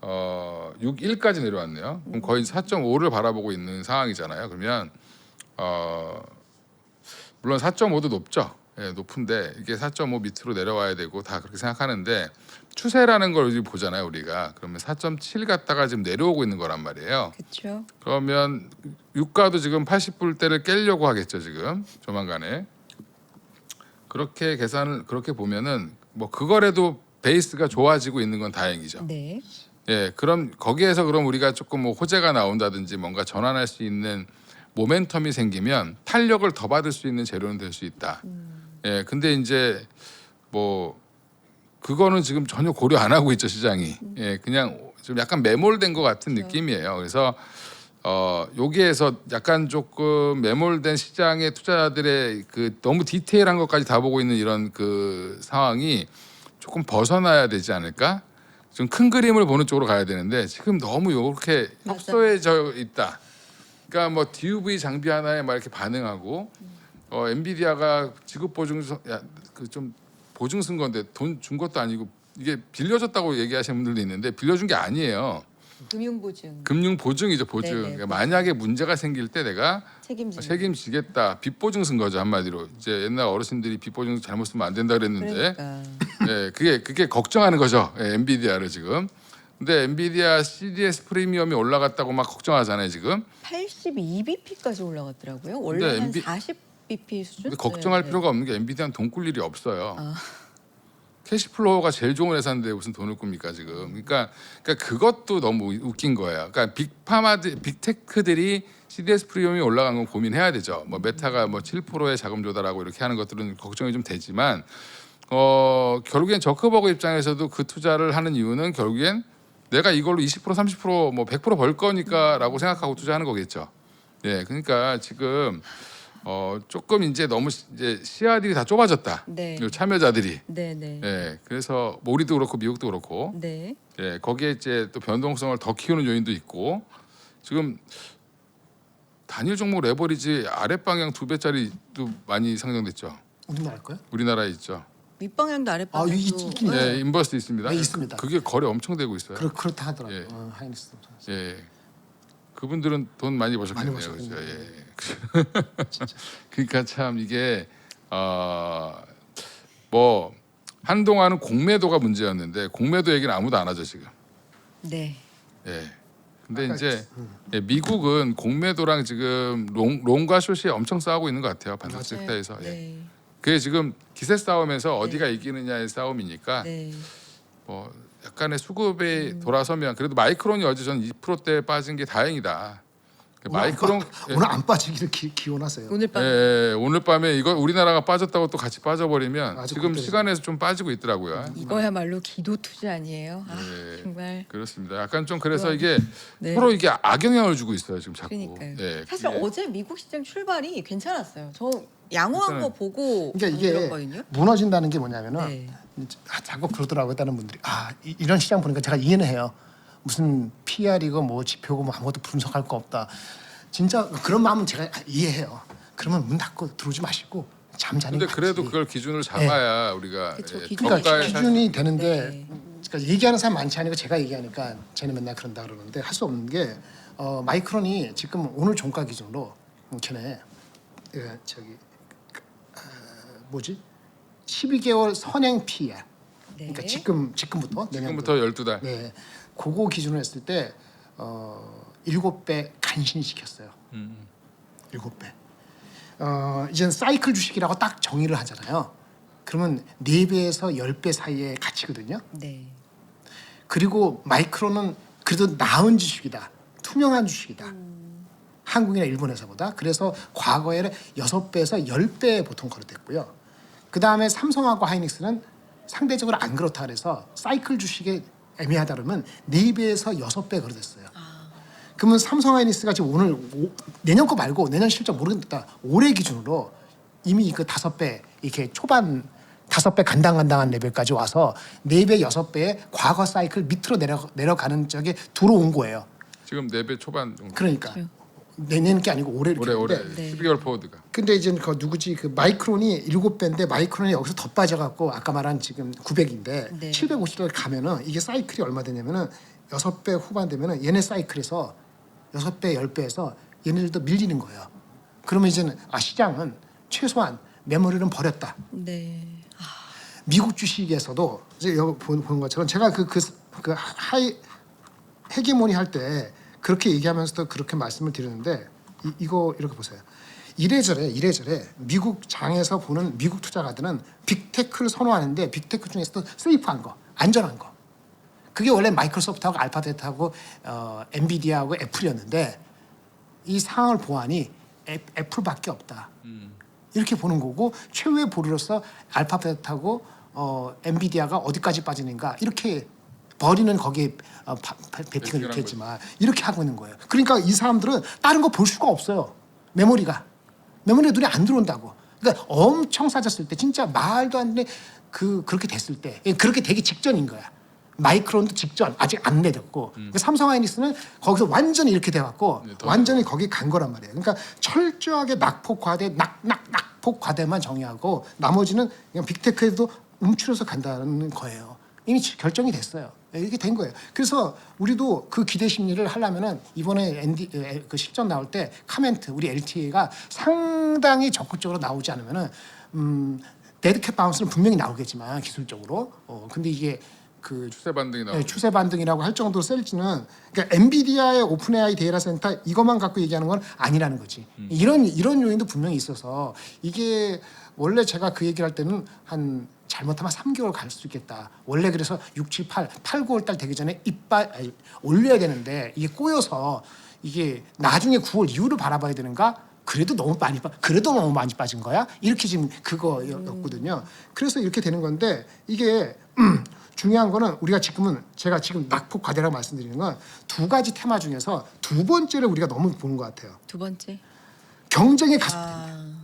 6.1까지 내려왔네요. 그럼 거의 4.5를 바라보고 있는 상황이잖아요. 그러면 물론 4.5도 높죠. 예, 높은데 이게 4.5 밑으로 내려와야 되고 다 그렇게 생각하는데 추세라는 걸 지금 보잖아요, 우리가. 그러면 4.7 갔다가 지금 내려오고 있는 거란 말이에요. 그렇죠. 그러면 유가도 지금 80불대를 깨려고 하겠죠, 지금 조만간에. 그렇게 계산을 그렇게 보면은 뭐 그거라도 베이스가 좋아지고 있는 건 다행이죠. 네. 예, 그럼 거기에서 그럼 우리가 조금 뭐 호재가 나온다든지 뭔가 전환할 수 있는 모멘텀이 생기면 탄력을 더 받을 수 있는 재료는 될 수 있다. 예, 근데 이제 뭐 그거는 지금 전혀 고려 안 하고 있죠, 시장이. 예, 그냥 좀 약간 매몰된 것 같은 느낌이에요. 그래서 여기에서 약간 조금 매몰된 시장의 투자자들의 그 너무 디테일한 것까지 다 보고 있는 이런 그 상황이 조금 벗어나야 되지 않을까? 좀 큰 그림을 보는 쪽으로 가야 되는데 지금 너무 이렇게 맞아. 협소해져 있다. 그러니까 뭐 DUV 장비 하나에 막 이렇게 반응하고 엔비디아가 지급 보증서 좀 보증 쓴 건데 돈 준 것도 아니고 이게 빌려줬다고 얘기하시는 분들도 있는데 빌려준 게 아니에요. 금융보증 금융 보증이죠, 보증. 네네, 그러니까 보증. 만약에 문제가 생길 때 내가 책임지겠다. 빚 보증 쓴 거죠, 한마디로. 이제 옛날 어르신들이 빚 보증 잘못 쓰면 안 된다 그랬는데 그러니까. 네, 그게 걱정하는 거죠. 예, 엔비디아를 지금. 근데 엔비디아 CDS 프리미엄이 올라갔다고 막 걱정하잖아요, 지금. 82bp까지 올라갔더라고요. 원래 근데 한 40bp 수준. 근데 걱정할 네, 필요가 없는 게 엔비디아는 돈 꿀 일이 없어요. 아. 캐시플로우가 제일 좋은 회사인데 무슨 돈을 꿉니까 지금? 그러니까 그것도 너무 웃긴 거예요. 그러니까 빅테크들이 CDS 프리미엄이 올라간 건 고민해야 되죠. 뭐 메타가 뭐 7%의 자금 조달하고 이렇게 하는 것들은 걱정이 좀 되지만 결국엔 저커버그 입장에서도 그 투자를 하는 이유는 결국엔 내가 이걸로 20% 30%뭐 100%벌 거니까라고 생각하고 투자하는 거겠죠. 예, 그러니까 지금 조금 이제 너무 이제 시야들이 다 좁아졌다. 네. 참여자들이. 네네. 예, 그래서 뭐 우리도 그렇고 미국도 그렇고, 네. 예, 거기에 이제 또 변동성을 더 키우는 요인도 있고, 지금 단일 종목 레버리지 아랫방향 2배짜리도 많이 상장됐죠. 우리나라 거요? 우리나라에 있죠. 윗방향도 아랫방향도 있긴 있- 예, 인버스 있습니다. 네, 있습니다. 그게 거래 엄청 되고 있어요. 그렇다 하더라고요. 예. 하이닉스. 예. 그분들은 돈 많이 버셨겠네요. 많이 그렇죠? 버셨겠네요. 예. 그러니까 참 이게 뭐 한동안은 공매도가 문제였는데 공매도 얘기는 아무도 안 하죠 지금. 네. 예. 근데 이제 예, 미국은 공매도랑 지금 롱과 숏이 엄청 싸우고 있는 것 같아요 반도체 섹터에서. 예. 네. 그게 지금 기세 싸움에서 어디가 이기느냐의 싸움이니까 네. 뭐 약간의 수급이 돌아서면 그래도 마이크론이 어제 전 2%대 빠진 게 다행이다. 마이크론 오늘 안 빠지기를 기원하세요. 오늘 밤 예, 오늘 밤에 이거 우리나라가 빠졌다고 또 같이 빠져버리면 아주 지금 걱정이죠. 시간에서 좀 빠지고 있더라고요. 이거야말로 기도 투자 아니에요? 아, 예. 정말. 그렇습니다. 약간 좀 그래서 그럼. 이게 네. 서로 이게 악영향을 주고 있어요 지금 자꾸. 그러니까요. 예, 사실 그게 어제 미국 시장 출발이 괜찮았어요. 저 양호한 괜찮아요. 거 보고 그러니까 이게 들었거든요. 무너진다는 게 뭐냐면은 네. 자꾸 그러더라고요. 다른 분들이 이런 시장 보니까 제가 이해는 해요. 무슨 PR이고 뭐 지표고 뭐 아무것도 분석할 거 없다. 진짜 그런 마음은 제가 이해해요. 그러면 문 닫고 들어오지 마시고 잠자는 근데 게 그래도 낫지. 그걸 기준을 잡아야 우리가 그쵸, 예, 기준이 그러니까 저가에 살 기준이 되는데 네. 그러니까 얘기하는 사람 많지 않으니까 제가 얘기하니까 쟤는 맨날 그런다 그러는데 할 수 없는 게 마이크론이 지금 오늘 종가 기준으로 걔네 뭐지 12개월 선행 PER 네. 그러니까 지금부터 지금부터 12달. 네 그거 기준으로 했을 때 7배 간신시켰어요. 7배. 이제는 사이클 주식이라고 딱 정의를 하잖아요. 그러면 4배에서 10배 사이의 가치거든요. 네. 그리고 마이크론은 그래도 나은 주식이다. 투명한 주식이다. 한국이나 일본에서보다. 그래서 과거에는 6배에서 10배 보통 거래됐고요. 그다음에 삼성하고 하이닉스는 상대적으로 안 그렇다 그래서 사이클 주식에 애매하다 그러면 4배에서 6배 거래됐어요. 그러면 삼성 하이닉스가 지금 오늘 내년 거 말고 내년 실적 모르겠다. 올해 기준으로 이미 그 5배 이렇게 초반 5배 간당간당한 레벨까지 와서 4배, 6배의 과거 사이클 밑으로 내려가는 쪽에 들어온 거예요. 지금 4배 초반 정도. 그러니까 내년 게 아니고 올해 이렇게 올해 했는데 네. 12개월 포워드가. 근데 이제 그 누구지 그 마이크론이 7배인데 마이크론이 여기서 더 빠져갖고 아까 말한 지금 900인데 네. 750를 가면은 이게 사이클이 얼마 되냐면은 6배 후반 되면은 얘네 사이클에서 6배 10배에서 얘네들도 밀리는 거예요. 그러면 이제는 시장은 최소한 메모리는 버렸다. 네. 미국 주식에서도 이제 여기 보는 것처럼 제가 그 하이 헤게모니 할 때 그렇게 얘기하면서도 그렇게 말씀을 드렸는데 이거 이렇게 보세요. 이래저래 미국 장에서 보는 미국 투자가들은 빅테크를 선호하는데 빅테크 중에서도 세이프한 거, 안전한 거. 그게 원래 마이크로소프트하고 알파벳하고 엔비디아하고 애플이었는데 이 상황을 보아하니 애플밖에 없다. 이렇게 보는 거고 최후의 보루로서 알파벳하고 엔비디아가 어디까지 빠지는가 이렇게 버리는 거기에 베팅을 이렇게 했지만 이렇게 하고 있는 거예요. 그러니까 이 사람들은 다른 거 볼 수가 없어요. 메모리가 눈에 안 들어온다고. 그러니까 엄청 싸졌을 때 진짜 말도 안 되는 그렇게 됐을 때 그렇게 되기 직전인 거야. 마이크론도 직전 아직 안 내렸고 삼성 하이닉스는 거기서 완전히 이렇게 돼갖고 네, 완전히 거기 간 거란 말이에요. 그러니까 철저하게 낙폭 과대 낙폭 과대만 정의하고 나머지는 그냥 빅테크에도 움츠려서 간다는 거예요. 이미 결정이 됐어요. 이렇게 된 거예요. 그래서 우리도 그 기대 심리를 하려면은 이번에 그 실적 나올 때 카멘트 우리 LTA가 상당히 적극적으로 나오지 않으면은 데드캣 바운스는 분명히 나오겠지만 기술적으로 근데 이게 그 추세 반등이 나오고. 추세 반등이라고 할 정도로 셀지는 그러니까 엔비디아의 오픈 AI 데이터 센터 이것만 갖고 얘기하는 건 아니라는 거지. 이런 요인도 분명히 있어서 이게 원래 제가 그 얘기를 할 때는 한 잘못하면 3개월 갈 수 있겠다. 원래 그래서 6, 7, 8, 9월 달 되기 전에 올려야 되는데 이게 꼬여서 이게 나중에 9월 이후를 바라봐야 되는가? 그래도 너무 많이 빠진 거야? 이렇게 지금 그거였거든요. 그래서 이렇게 되는 건데 이게 중요한 거는 제가 지금 낙폭 과대라고 말씀드리는 건 두 가지 테마 중에서 두 번째를 우리가 너무 보는 것 같아요. 두 번째. 경쟁의 가속화입니다.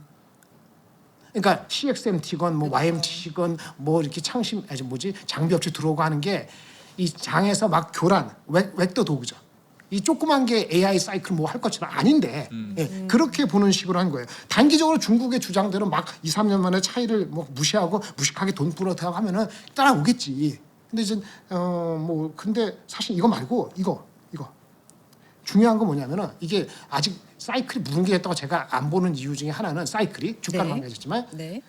그러니까 CXMT건 뭐 YMTC건 뭐 이렇게 장비 업체 들어오고 하는 게 이 장에서 막 교란 벡터 도구죠. 이 조그만 게 AI 사이클 뭐 할 것처럼 아닌데 예, 그렇게 보는 식으로 한 거예요. 단기적으로 중국의 주장대로 막 2, 3년 만에 차이를 뭐 무시하고 무식하게 돈 뿌려대고 하면은 따라오겠지. 근데 이제 뭐 근데 사실 이거 말고 이거 중요한 건 뭐냐면은 이게 아직 사이클이 무릉기했다고 제가 안 보는 이유 중에 하나는 사이클이 주가는 네. 망가졌지만 네.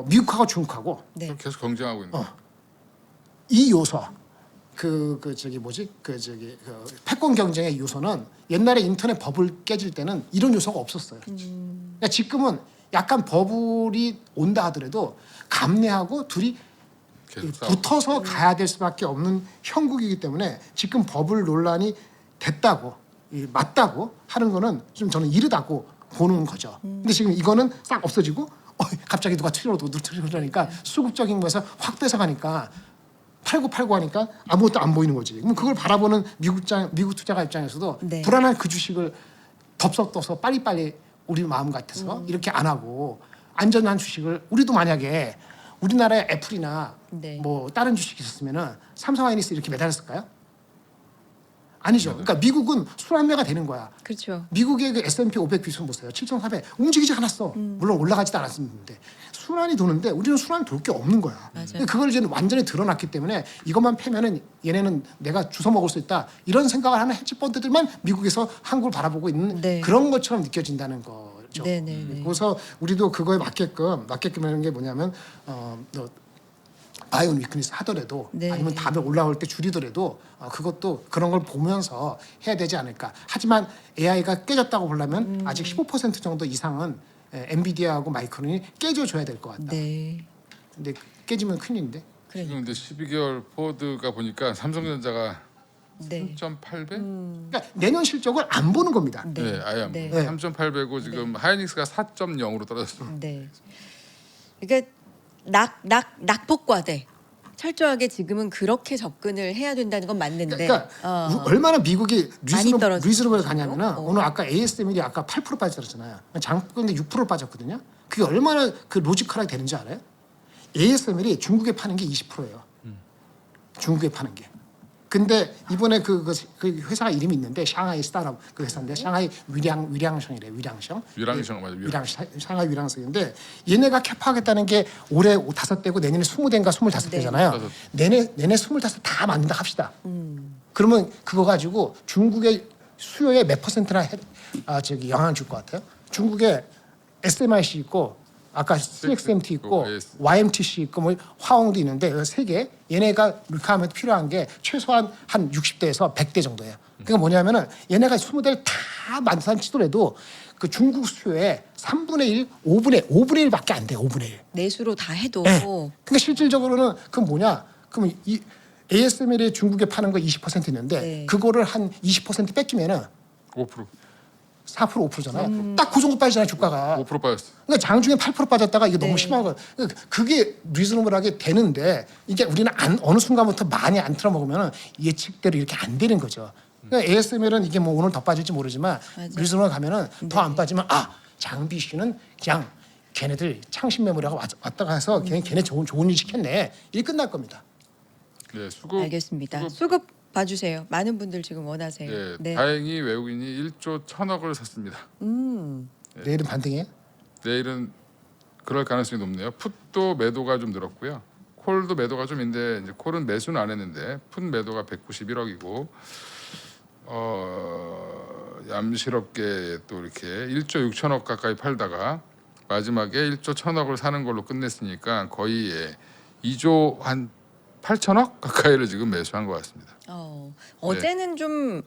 미국하고 중국하고 네. 계속 경쟁하고 있는. 이 요소 그 패권 경쟁의 요소는 옛날에 인터넷 버블 깨질 때는 이런 요소가 없었어요. 그러니까 지금은 약간 버블이 온다 하더라도 감내하고 둘이 계속 싸우고. 붙어서 가야 될 수밖에 없는 형국이기 때문에 지금 버블 논란이 됐다고 맞다고 하는 거는 좀 저는 이르다고 보는 거죠. 근데 지금 이거는 싹 없어지고 갑자기 누가 틀어놓으니까 수급적인 거에서 확 뺏어가니까 팔고 하니까 아무것도 안 보이는 거지. 그럼 그걸 바라보는 미국 투자가 입장에서도 네. 불안한 그 주식을 덥석떠서 빨리빨리 우리 마음 같아서 이렇게 안 하고 안전한 주식을 우리도 만약에 우리나라에 애플이나 네. 뭐 다른 주식이 있었으면은 삼성 하이닉스 이렇게 매달렸을까요? 아니죠. 그러니까 미국은 순환매가 되는 거야. 그렇죠. 미국의 그 S&P 500 비중 보세요. 7,400 움직이지 않았어. 물론 올라가지도 않았는데 순환이 도는데 우리는 순환이 돌 게 없는 거야. 맞아요. 그걸 이제 완전히 드러났기 때문에 이것만 패면은 얘네는 내가 주워 먹을 수 있다. 이런 생각을 하는 헤지 펀드들만 미국에서 한국을 바라보고 있는 네. 그런 것처럼 느껴진다는 거죠. 네네네. 그래서 우리도 그거에 맞게끔 하는 게 뭐냐면 바이온 위크니스 하더라도 네. 아니면 다음에 올라올 때 줄이더라도 그것도 그런 걸 보면서 해야 되지 않을까. 하지만 AI가 깨졌다고 보려면 아직 15% 정도 이상은 엔비디아하고 마이크론이 깨져줘야 될 것 같다. 네. 근데 깨지면 큰일인데. 그래. 지금 근데 12개월 포워드가 보니까 삼성전자가 네. 3.8배? 그러니까 내년 실적을 안 보는 겁니다. 네, 아예 안 네. 보고 3.8배고 지금 하이닉스가 4.0으로 떨어졌습니다. 네. 그러니까 낙폭과대. 철저하게 지금은 그렇게 접근을 해야 된다는 건 맞는데. 그러니까 얼마나 미국이 많이 떨어지죠. 리즈너블 가냐면은 오늘 아까 ASML이 아까 8% 빠졌잖아요. 장근데 6% 빠졌거든요. 그게 얼마나 그 로지컬하게 되는지 알아요? ASML이 중국에 파는 게 20%예요. 중국에 파는 게. 근데 이번에 그 회사 이름이 있는데 샹하이 스타트업 그 회사인데 샹하이 위량성이래. 위량성. 위랑성 맞아요. 샹하이 위량성인데 얘네가 캐파하겠다는 게 올해 5대고 내년에 20대인가 25대잖아요. 네. 내내 25 다 만든다 합시다. 그러면 그거 가지고 중국의 수요에 몇 %나 영향을 줄 것 같아요? 중국에 SMIC 있고 아까 CXMT 있고 AS. YMTC 있고 뭐 화홍도 있는데 세 개 얘네가 리카하면 필요한 게 최소한 한 60대에서 100대 정도예요. 그러니까 뭐냐면은 얘네가 20대를 다 만든다 치더라도 그 중국 수요의 3분의 1, 5분의 1밖에 안 돼. 5분의 1. 내수로 다 해도 네. 그러니까 실질적으로는 그건 뭐냐? 그러면 이 ASML이 중국에 파는 거 20% 있는데 네. 그거를 한 20% 뺏기면은 5%. 4% 5%잖아요. 딱 그 정도 빠지잖아요, 주가가. 5% 빠졌어. 그러니까 장중에 8% 빠졌다가 이게 네. 너무 심한 거. 그게 리즈너블하게 되는데 이게 우리는 어느 순간부터 많이 안 틀어먹으면 예측대로 이렇게 안 되는 거죠. 그러니까 ASML은 이게 뭐 오늘 더 빠질지 모르지만 맞아요. 리즈너블 가면은 더 안 빠지면 장비 씨는 그냥 걔네들 창신 메모리가 왔다 가서 걔네 좋은 일 시켰네. 이게 끝날 겁니다. 네, 수급. 알겠습니다. 수급 봐주세요. 많은 분들 지금 원하세요. 네, 네. 다행히 외국인이 1조 1천억을 샀습니다. 내일은 반등이에요? 내일은 그럴 가능성이 높네요. 풋도 매도가 좀 늘었고요. 콜도 매도가 좀 있는데 이제 콜은 매수는 안 했는데 풋 매도가 191억이고 얌시럽게 또 이렇게 1조 6천억 가까이 팔다가 마지막에 1조 1천억을 사는 걸로 끝냈으니까 거의 2조 한 8천억 가까이를 지금 매수한 것 같습니다. 어제는 좀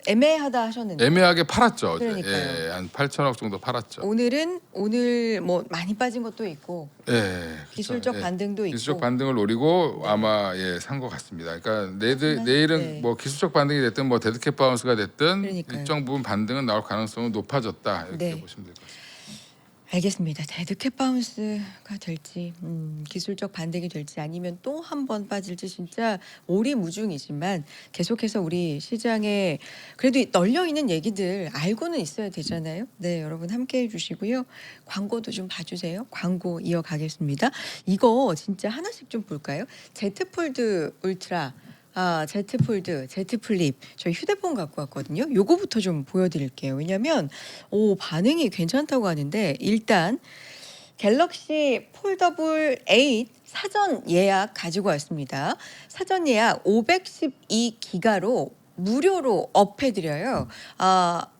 애매하다 하셨는데 애매하게 팔았죠. 어제. 그러니까요. 예, 한 8천억 정도 팔았죠. 오늘 뭐 많이 빠진 것도 있고 예, 그렇죠. 기술적 예. 반등도 있고 기술적 반등을 노리고 아마 산 것 같습니다. 그러니까 내일은 네. 뭐 기술적 반등이 됐든 뭐 데드캣 바운스가 됐든 그러니까요. 일정 부분 반등은 나올 가능성은 높아졌다 이렇게 네. 보시면 될 것 같습니다. 알겠습니다. 데드캣 바운스가 될지 기술적 반등이 될지 아니면 또 한 번 빠질지 진짜 오리무중이지만 계속해서 우리 시장에 그래도 널려 있는 얘기들 알고는 있어야 되잖아요. 네, 여러분 함께해 주시고요. 광고도 좀 봐주세요. 광고 이어가겠습니다. 이거 진짜 하나씩 좀 볼까요? 제트폴드 울트라 Z 폴드, Z 플립 저희 휴대폰 갖고 왔거든요. 요거부터 좀 보여드릴게요. 왜냐하면 반응이 괜찮다고 하는데 일단 갤럭시 폴더블 8 사전 예약 가지고 왔습니다. 사전 예약 512기가로 무료로 업해드려요.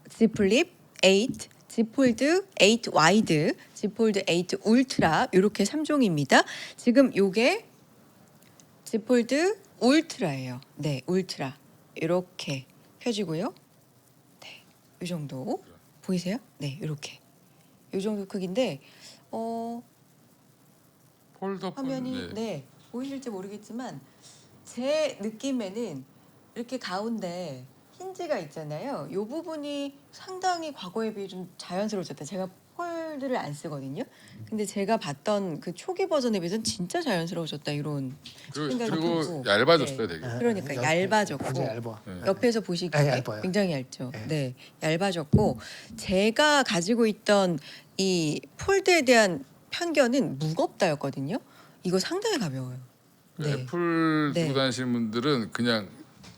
Z 플립 8, Z 폴드 8 와이드, Z 폴드 8 울트라 이렇게 3종입니다. 지금 요게 Z 폴드 울트라예요. 네, 울트라 이렇게 펴지고요. 네, 이 정도 보이세요? 네, 이렇게 이 정도 크기인데 폴더폰 화면이 네 보이실지 모르겠지만 제 느낌에는 이렇게 가운데 힌지가 있잖아요. 이 부분이 상당히 과거에 비해 좀 자연스러워졌다. 제가 폴드를 안 쓰거든요. 근데 제가 봤던 그 초기 버전에 비해서는 진짜 자연스러워졌다 이런 생각이 그리고 들고. 얇아졌어요, 네. 되게. 그러니까 얇아졌고. 굉장히 얇아. 네. 옆에서 보시기에 네, 얇아요. 굉장히 얇죠. 네. 네, 얇아졌고 제가 가지고 있던 이 폴드에 대한 편견은 무겁다였거든요. 이거 상당히 가벼워요. 네. 애플 네. 두고 다니시는 분들은 그냥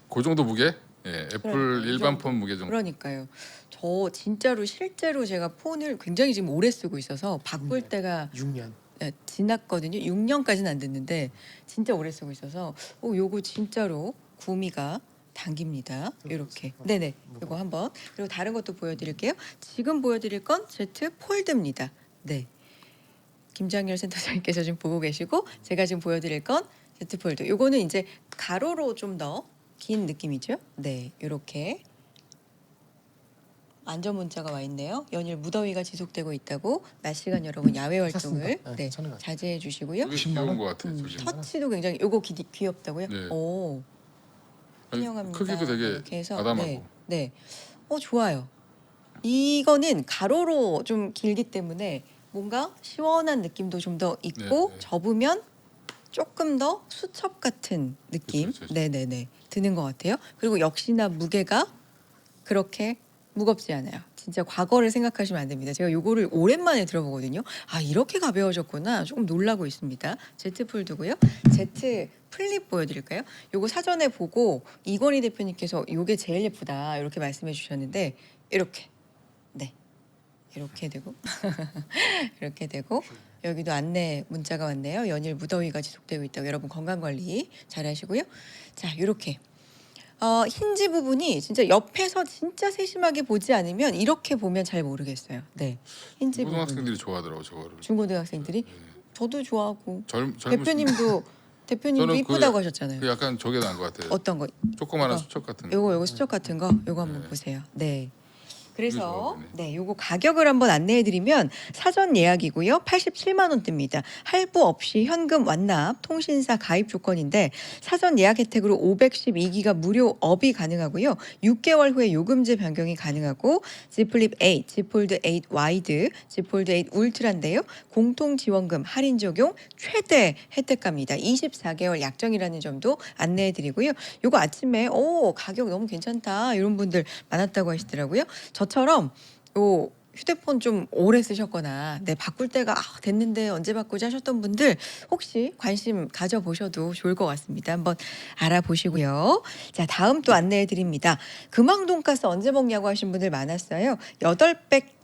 그 정도 무게? 예, 애플 그러니까 이 일반 정도. 폰 무게 정도. 그러니까요. 저 진짜로 실제로 제가 폰을 굉장히 지금 오래 쓰고 있어서 바꿀 때가 6년. 지났거든요. 6년까지는 안 됐는데 진짜 오래 쓰고 있어서 요거 진짜로 구미가 당깁니다. 이렇게. 네네. 이거 한번. 그리고 다른 것도 보여드릴게요. 지금 보여드릴 건 Z 폴드입니다. 네. 김장열 센터장님께서 지금 보고 계시고 제가 지금 보여드릴 건 Z 폴드. 요거는 이제 가로로 좀 더 긴 느낌이죠. 네. 이렇게. 안전 문자가 와 있네요. 연일 무더위가 지속되고 있다고 낮 시간 여러분 야외 활동을 괜찮습니다. 네, 네, 괜찮은 것 같아요. 자제해 주시고요. 되게 10만 귀여운 원? 것 같아요. 저기. 터치도 굉장히 요거 귀엽다고요? 네. 오. 아니, 환영합니다. 크기도 되게 이렇게 해서 아담하고. 네. 네. 좋아요. 이거는 가로로 좀 길기 때문에 뭔가 시원한 느낌도 좀 더 있고 네, 네. 접으면 조금 더 수첩 같은 느낌. 그쵸, 그쵸. 네네네. 드는 것 같아요. 그리고 역시나 무게가 그렇게 무겁지 않아요. 진짜 과거를 생각하시면 안 됩니다. 제가 요거를 오랜만에 들어보거든요. 이렇게 가벼워졌구나. 조금 놀라고 있습니다. Z 폴드고요. Z 플립 보여드릴까요? 요거 사전에 보고 이건희 대표님께서 요게 제일 예쁘다 이렇게 말씀해 주셨는데 이렇게 네 이렇게 되고 이렇게 되고 여기도 안내 문자가 왔네요. 연일 무더위가 지속되고 있다고 여러분 건강 관리 잘 하시고요. 자 이렇게 힌지 부분이 진짜 옆에서 진짜 세심하게 보지 않으면 이렇게 보면 잘 모르겠어요. 네, 힌지 부분. 고등학생들이 좋아하더라고 저거를. 중고등학생들이 저도 좋아하고 젊으신 대표님도 저는 이쁘다고 그 하셨잖아요. 약간 저게 나은 것 같아요. 어떤 거? 조그마한 이거. 수첩 같은 거. 요거 수첩 같은 거 요거 한번 네. 보세요. 네. 그래서 좋아 보이네. 네, 요거 가격을 한번 안내해 드리면 사전 예약이고요. 87만 원대입니다. 할부 없이 현금 완납, 통신사 가입 조건인데 사전 예약 혜택으로 512기가 무료 업이 가능하고요. 6개월 후에 요금제 변경이 가능하고 Z 플립 8, Z 폴드 8 와이드, Z 폴드 8 울트라인데요. 공통 지원금 할인 적용 최대 혜택가입니다. 24개월 약정이라는 점도 안내해 드리고요. 요거 아침에 가격 너무 괜찮다 이런 분들 많았다고 하시더라고요. 저처럼 요 휴대폰 좀 오래 쓰셨거나 바꿀 때가 됐는데 언제 바꾸지 하셨던 분들 혹시 관심 가져보셔도 좋을 것 같습니다. 한번 알아보시고요. 자 다음 또 안내해 드립니다. 금왕 돈가스 언제 먹냐고 하신 분들 많았어요. 8팩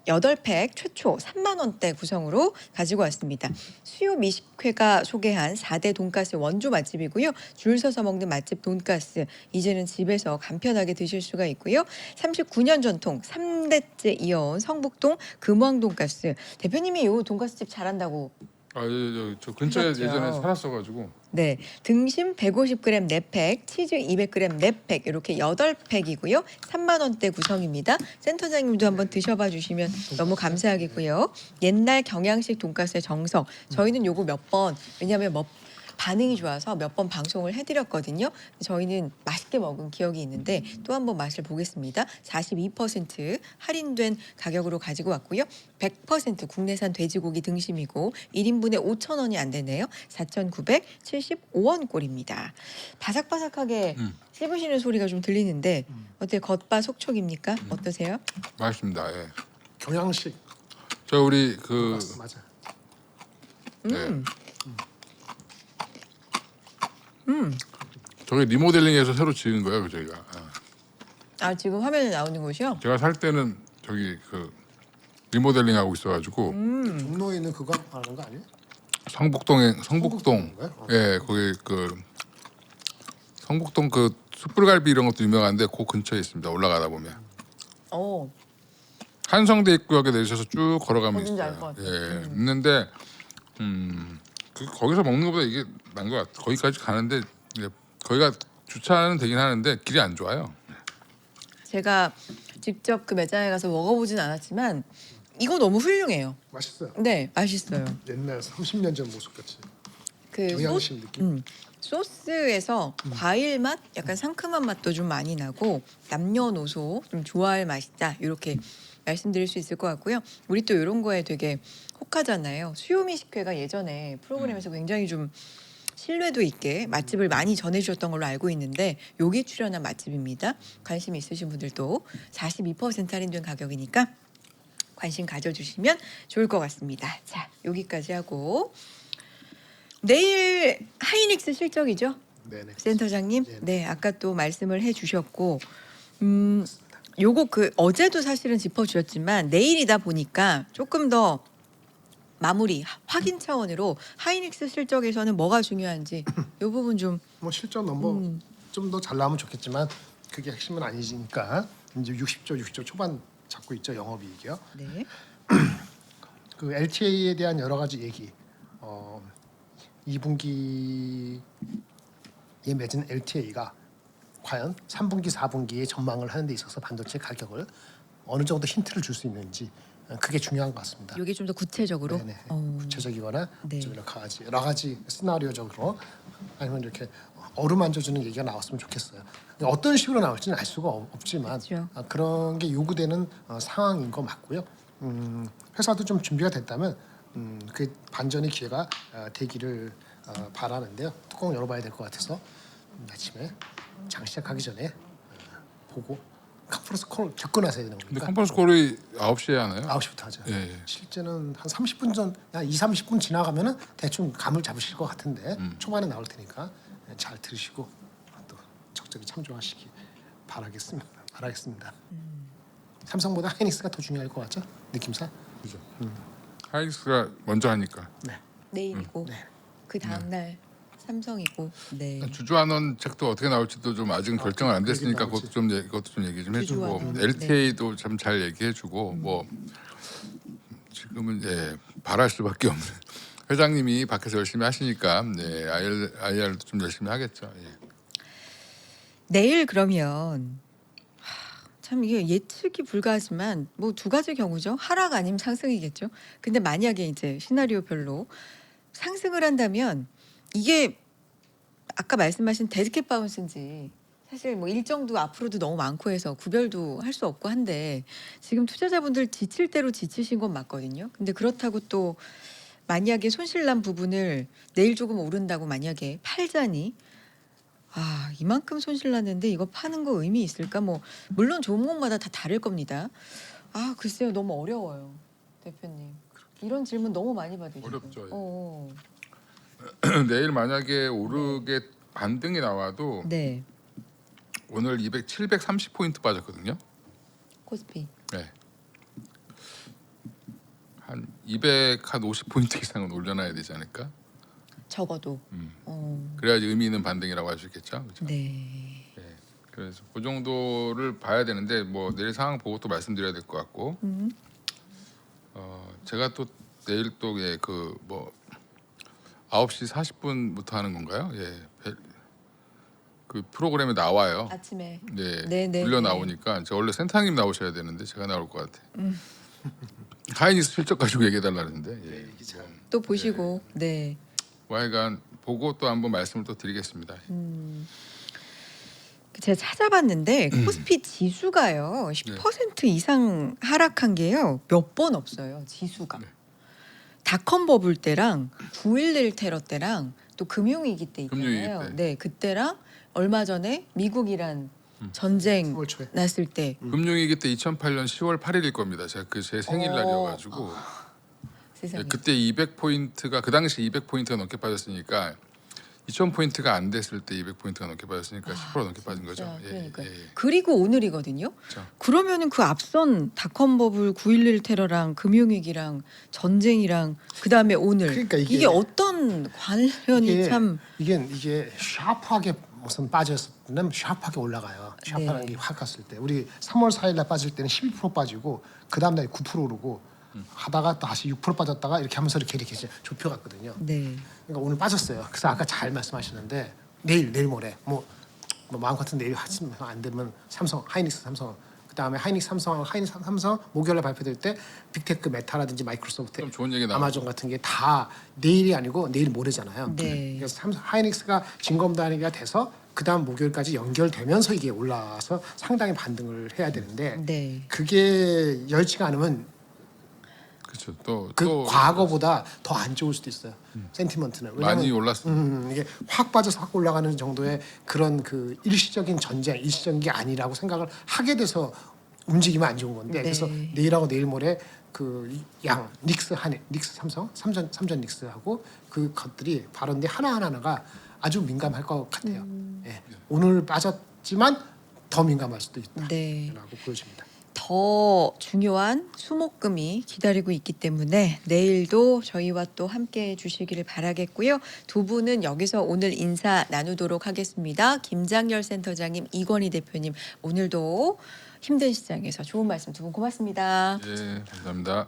최초 3만 원대 구성으로 가지고 왔습니다. 수요 미식회가 소개한 4대 돈가스 원조 맛집이고요. 줄 서서 먹는 맛집 돈가스. 이제는 집에서 간편하게 드실 수가 있고요. 39년 전통 3대째 이어온 성북동 금왕 돈가스. 대표님이 이 돈가스집 잘한다고. 저 근처에 하셨죠. 예전에 살았어가지고. 네, 등심 150g 4팩, 치즈 200g 4팩 이렇게 8팩이고요. 3만 원대 구성입니다. 센터장님도 한번 드셔봐 주시면 너무 감사하겠고요. 옛날 경양식 돈가스의 정석. 저희는 요거 몇 번 왜냐하면 반응이 좋아서 몇 번 방송을 해드렸거든요. 저희는 맛있게 먹은 기억이 있는데 또 한번 맛을 보겠습니다. 42% 할인된 가격으로 가지고 왔고요. 100% 국내산 돼지고기 등심이고 1인분에 5,000원이 안 되네요. 4,975원 꼴입니다. 바삭바삭하게 씹으시는 소리가 좀 들리는데 어때요? 겉바속촉입니까? 어떠세요? 맛있습니다. 예. 경양식 저 우리 그 맞아. 네. 저게 리모델링해서 새로 지은 거예요, 저희가. 아 지금 화면에 나오는 곳이요? 제가 살 때는 저기 그 리모델링 하고 있어가지고 종로에 있는 그거 말하는 거 아니에요? 성북동 성북동인가요? 예 거기 그 성북동 그 숯불갈비 이런 것도 유명한데 그 근처에 있습니다. 올라가다 보면 어. 한성대 입구역에 내리셔서 쭉 걸어가면 어딘지 알 있어요. 것 같아요. 예 있는데 그 거기서 먹는 것보다 이게 난 것 같아. 거기까지 가는데 예, 거기가 주차는 되긴 하는데 길이 안 좋아요. 제가 직접 그 매장에 가서 먹어보진 않았지만 이거 너무 훌륭해요. 맛있어요. 네, 맛있어요. 옛날 30년 전 모습같이 그 경양심 느낌. 소스에서 과일 맛, 약간 상큼한 맛도 좀 많이 나고 남녀노소 좀 좋아할 맛이다. 이렇게 말씀드릴 수 있을 것 같고요. 우리 또 이런 거에 되게 혹하잖아요. 수요미 식회가 예전에 프로그램에서 굉장히 좀 신뢰도 있게 맛집을 많이 전해주셨던 걸로 알고 있는데 여기 출연한 맛집입니다. 관심 있으신 분들도 42% 할인된 가격이니까 관심 가져주시면 좋을 것 같습니다. 자, 여기까지 하고 내일 하이닉스 실적이죠, 네네. 센터장님? 네. 네, 아까 또 말씀을 해주셨고, 요거 그 어제도 사실은 짚어주셨지만 내일이다 보니까 조금 더 마무리 확인 차원으로 하이닉스 실적에서는 뭐가 중요한지 요 부분 좀 뭐 실전 넘버 좀 더 잘 나오면 좋겠지만 그게 핵심은 아니니까 이제 60조 초반 잡고 있죠, 영업이익이요. 네. 그 LTA에 대한 여러 가지 얘기. 2분기에 맺은 LTA가 과연 3분기, 4분기의 전망을 하는 데 있어서 반도체 가격을 어느 정도 힌트를 줄 수 있는지 그게 중요한 것 같습니다. 요게 좀 더 구체적으로. 네네. 어, 구체적이거나 네. 좀 여러 가지 시나리오적으로 아니면 이렇게 어루만져주는 얘기가 나왔으면 좋겠어요. 어떤 식으로 나올지는 알 수가 없지만 그렇죠. 그런 게 요구되는 상황인 거 맞고요. 회사도 좀 준비가 됐다면 그 반전의 기회가 되기를 바라는데요. 뚜껑 열어봐야 될 것 같아서 아침에 장 시작하기 전에 보고 컨퍼런스 콜 듣고 나서 해야 되는 근데 거니까 컨퍼런스 콜이 9시에 하나요? 9시부터 하죠. 예, 예. 실제는 한 30분 전, 한 2, 30분 지나가면은 대충 감을 잡으실 것 같은데 초반에 나올 테니까 잘 들으시고 또 적절히 참조하시기 바라겠습니다. 삼성보다 하이닉스가 더 중요할 것 같죠? 느낌상? 그죠. 하이닉스가 먼저 하니까 내일이고 네. 그 다음 날 삼성이고. 네. 주주환원 책도 어떻게 나올지도 좀 아직은 결정은 안 그게 됐으니까 나올지. 그것도 좀 얘기 좀 해주고 주주환원. LTA도 참 잘 얘기해주고 뭐 지금은 바랄 수밖에 없는 회장님이 밖에서 열심히 하시니까 IR도 좀 열심히 하겠죠. 예. 내일 그러면 참 이게 예측이 불가하지만 뭐 두 가지 경우죠. 하락 아니면 상승이겠죠. 근데 만약에 이제 시나리오별로 상승을 한다면 이게 아까 말씀하신 데드캣 바운스인지 사실 뭐 일정도 앞으로도 너무 많고 해서 구별도 할 수 없고 한데 지금 투자자분들 지칠 대로 지치신 건 맞거든요. 근데 그렇다고 또 만약에 손실난 부분을 내일 조금 오른다고 만약에 팔자니 이만큼 손실 났는데 이거 파는 거 의미 있을까? 뭐 물론 종목마다 다 다를 겁니다. 글쎄요, 너무 어려워요, 대표님. 이런 질문 너무 많이 받으시죠. 어렵죠, 예. 어, 내일 만약에 오르게 반등이 나와도 네, 오늘 730포인트 빠졌거든요. 코스피. 네. 한 250포인트 이상은 올려놔야 되지 않을까? 적어도. 그래야지 의미 있는 반등이라고 할 수 있겠죠. 그렇죠? 네. 그래서 그 정도를 봐야 되는데 뭐 내일 상황 보고 또 말씀드려야 될 것 같고 제가 또 내일 또 그뭐 9시 40분부터 하는 건가요? 그 프로그램에 나와요. 아침에. 네, 네, 불려 네. 나오니까 저 원래 센터님 나오셔야 되는데 제가 나올 것 같아. 하이닉스 실적 가지고 얘기해달라는데 또 보시고. 네. 하여간 보고 또 한번 말씀을 또 드리겠습니다. 제가 찾아봤는데 코스피 지수가요 10% 이상 하락한 게요 몇 번 없어요. 지수가. 닷컴 버블 때랑 9.11 테러 때랑 또 금융위기 때 금융위기 있잖아요. 때. 네, 그때랑 얼마 전에 미국이란 전쟁 3월 초에. 났을 때 금융위기 때 2008년 10월 8일일 겁니다. 제가 그 제 생일날이어가지고 세상에. 그때 200포인트가 그 당시 200포인트가 넘게 빠졌으니까 2,000포인트가 안 됐을 때 200포인트가 넘게 빠졌으니까 10% 넘게 빠진 거죠. 진짜, 그러니까요. 예, 예. 그리고 오늘이거든요. 그렇죠. 그러면은 그 앞선 닷컴 버블 9.11 테러랑 금융위기랑 전쟁이랑 그 다음에 오늘 그러니까 이게 어떤 관련이 참 이게 샤프하게 무슨 빠졌으면 샤프하게 올라가요. 샤프라는 네. 게 확 갔을 때 우리 3월 4일 날 빠질 때는 11% 빠지고 그 다음 날 9% 오르고 하다가 다시 6% 빠졌다가 이렇게 하면서 이렇게 이제 좁혀갔거든요. 네. 그러니까 오늘 빠졌어요. 그래서 아까 잘 말씀하셨는데 내일 모레 뭐 마음 같은 내일 하시면 안 되면 삼성 하이닉스 삼성 그다음에 하이닉스 삼성 목요일에 발표될 때 빅테크 메타라든지 마이크로소프트 좀 좋은 얘기 나오죠. 아마존 같은 게 다 내일이 아니고 내일 모레잖아요. 네. 그래서 하이닉스가 진검다리가 돼서 그다음 목요일까지 연결되면서 이게 올라와서 상당히 반등을 해야 되는데 네. 그게 열지가 않으면 그렇죠. 또 그 과거보다 더 안 좋을 수도 있어요. 센티먼트는 많이 올랐습니다. 이게 확 빠져서 확 올라가는 정도의 그런 그 일시적인 전쟁, 일시적인 게 아니라고 생각을 하게 돼서 움직이면 안 좋은 건데 네. 그래서 내일하고 내일 모레 그 양 닉스 삼성 삼전 nik스하고 그 것들이 발언데 하나하나가 아주 민감할 것 같아요. 예. 오늘 빠졌지만 더 민감할 수도 있다라고 네. 보여집니다. 더 중요한 수목금이 기다리고 있기 때문에 내일도 저희와 또 함께 해주시기를 바라겠고요. 두 분은 여기서 오늘 인사 나누도록 하겠습니다. 김장열 센터장님, 이건희 대표님, 오늘도 힘든 시장에서 좋은 말씀 두 분 고맙습니다. 예, 감사합니다.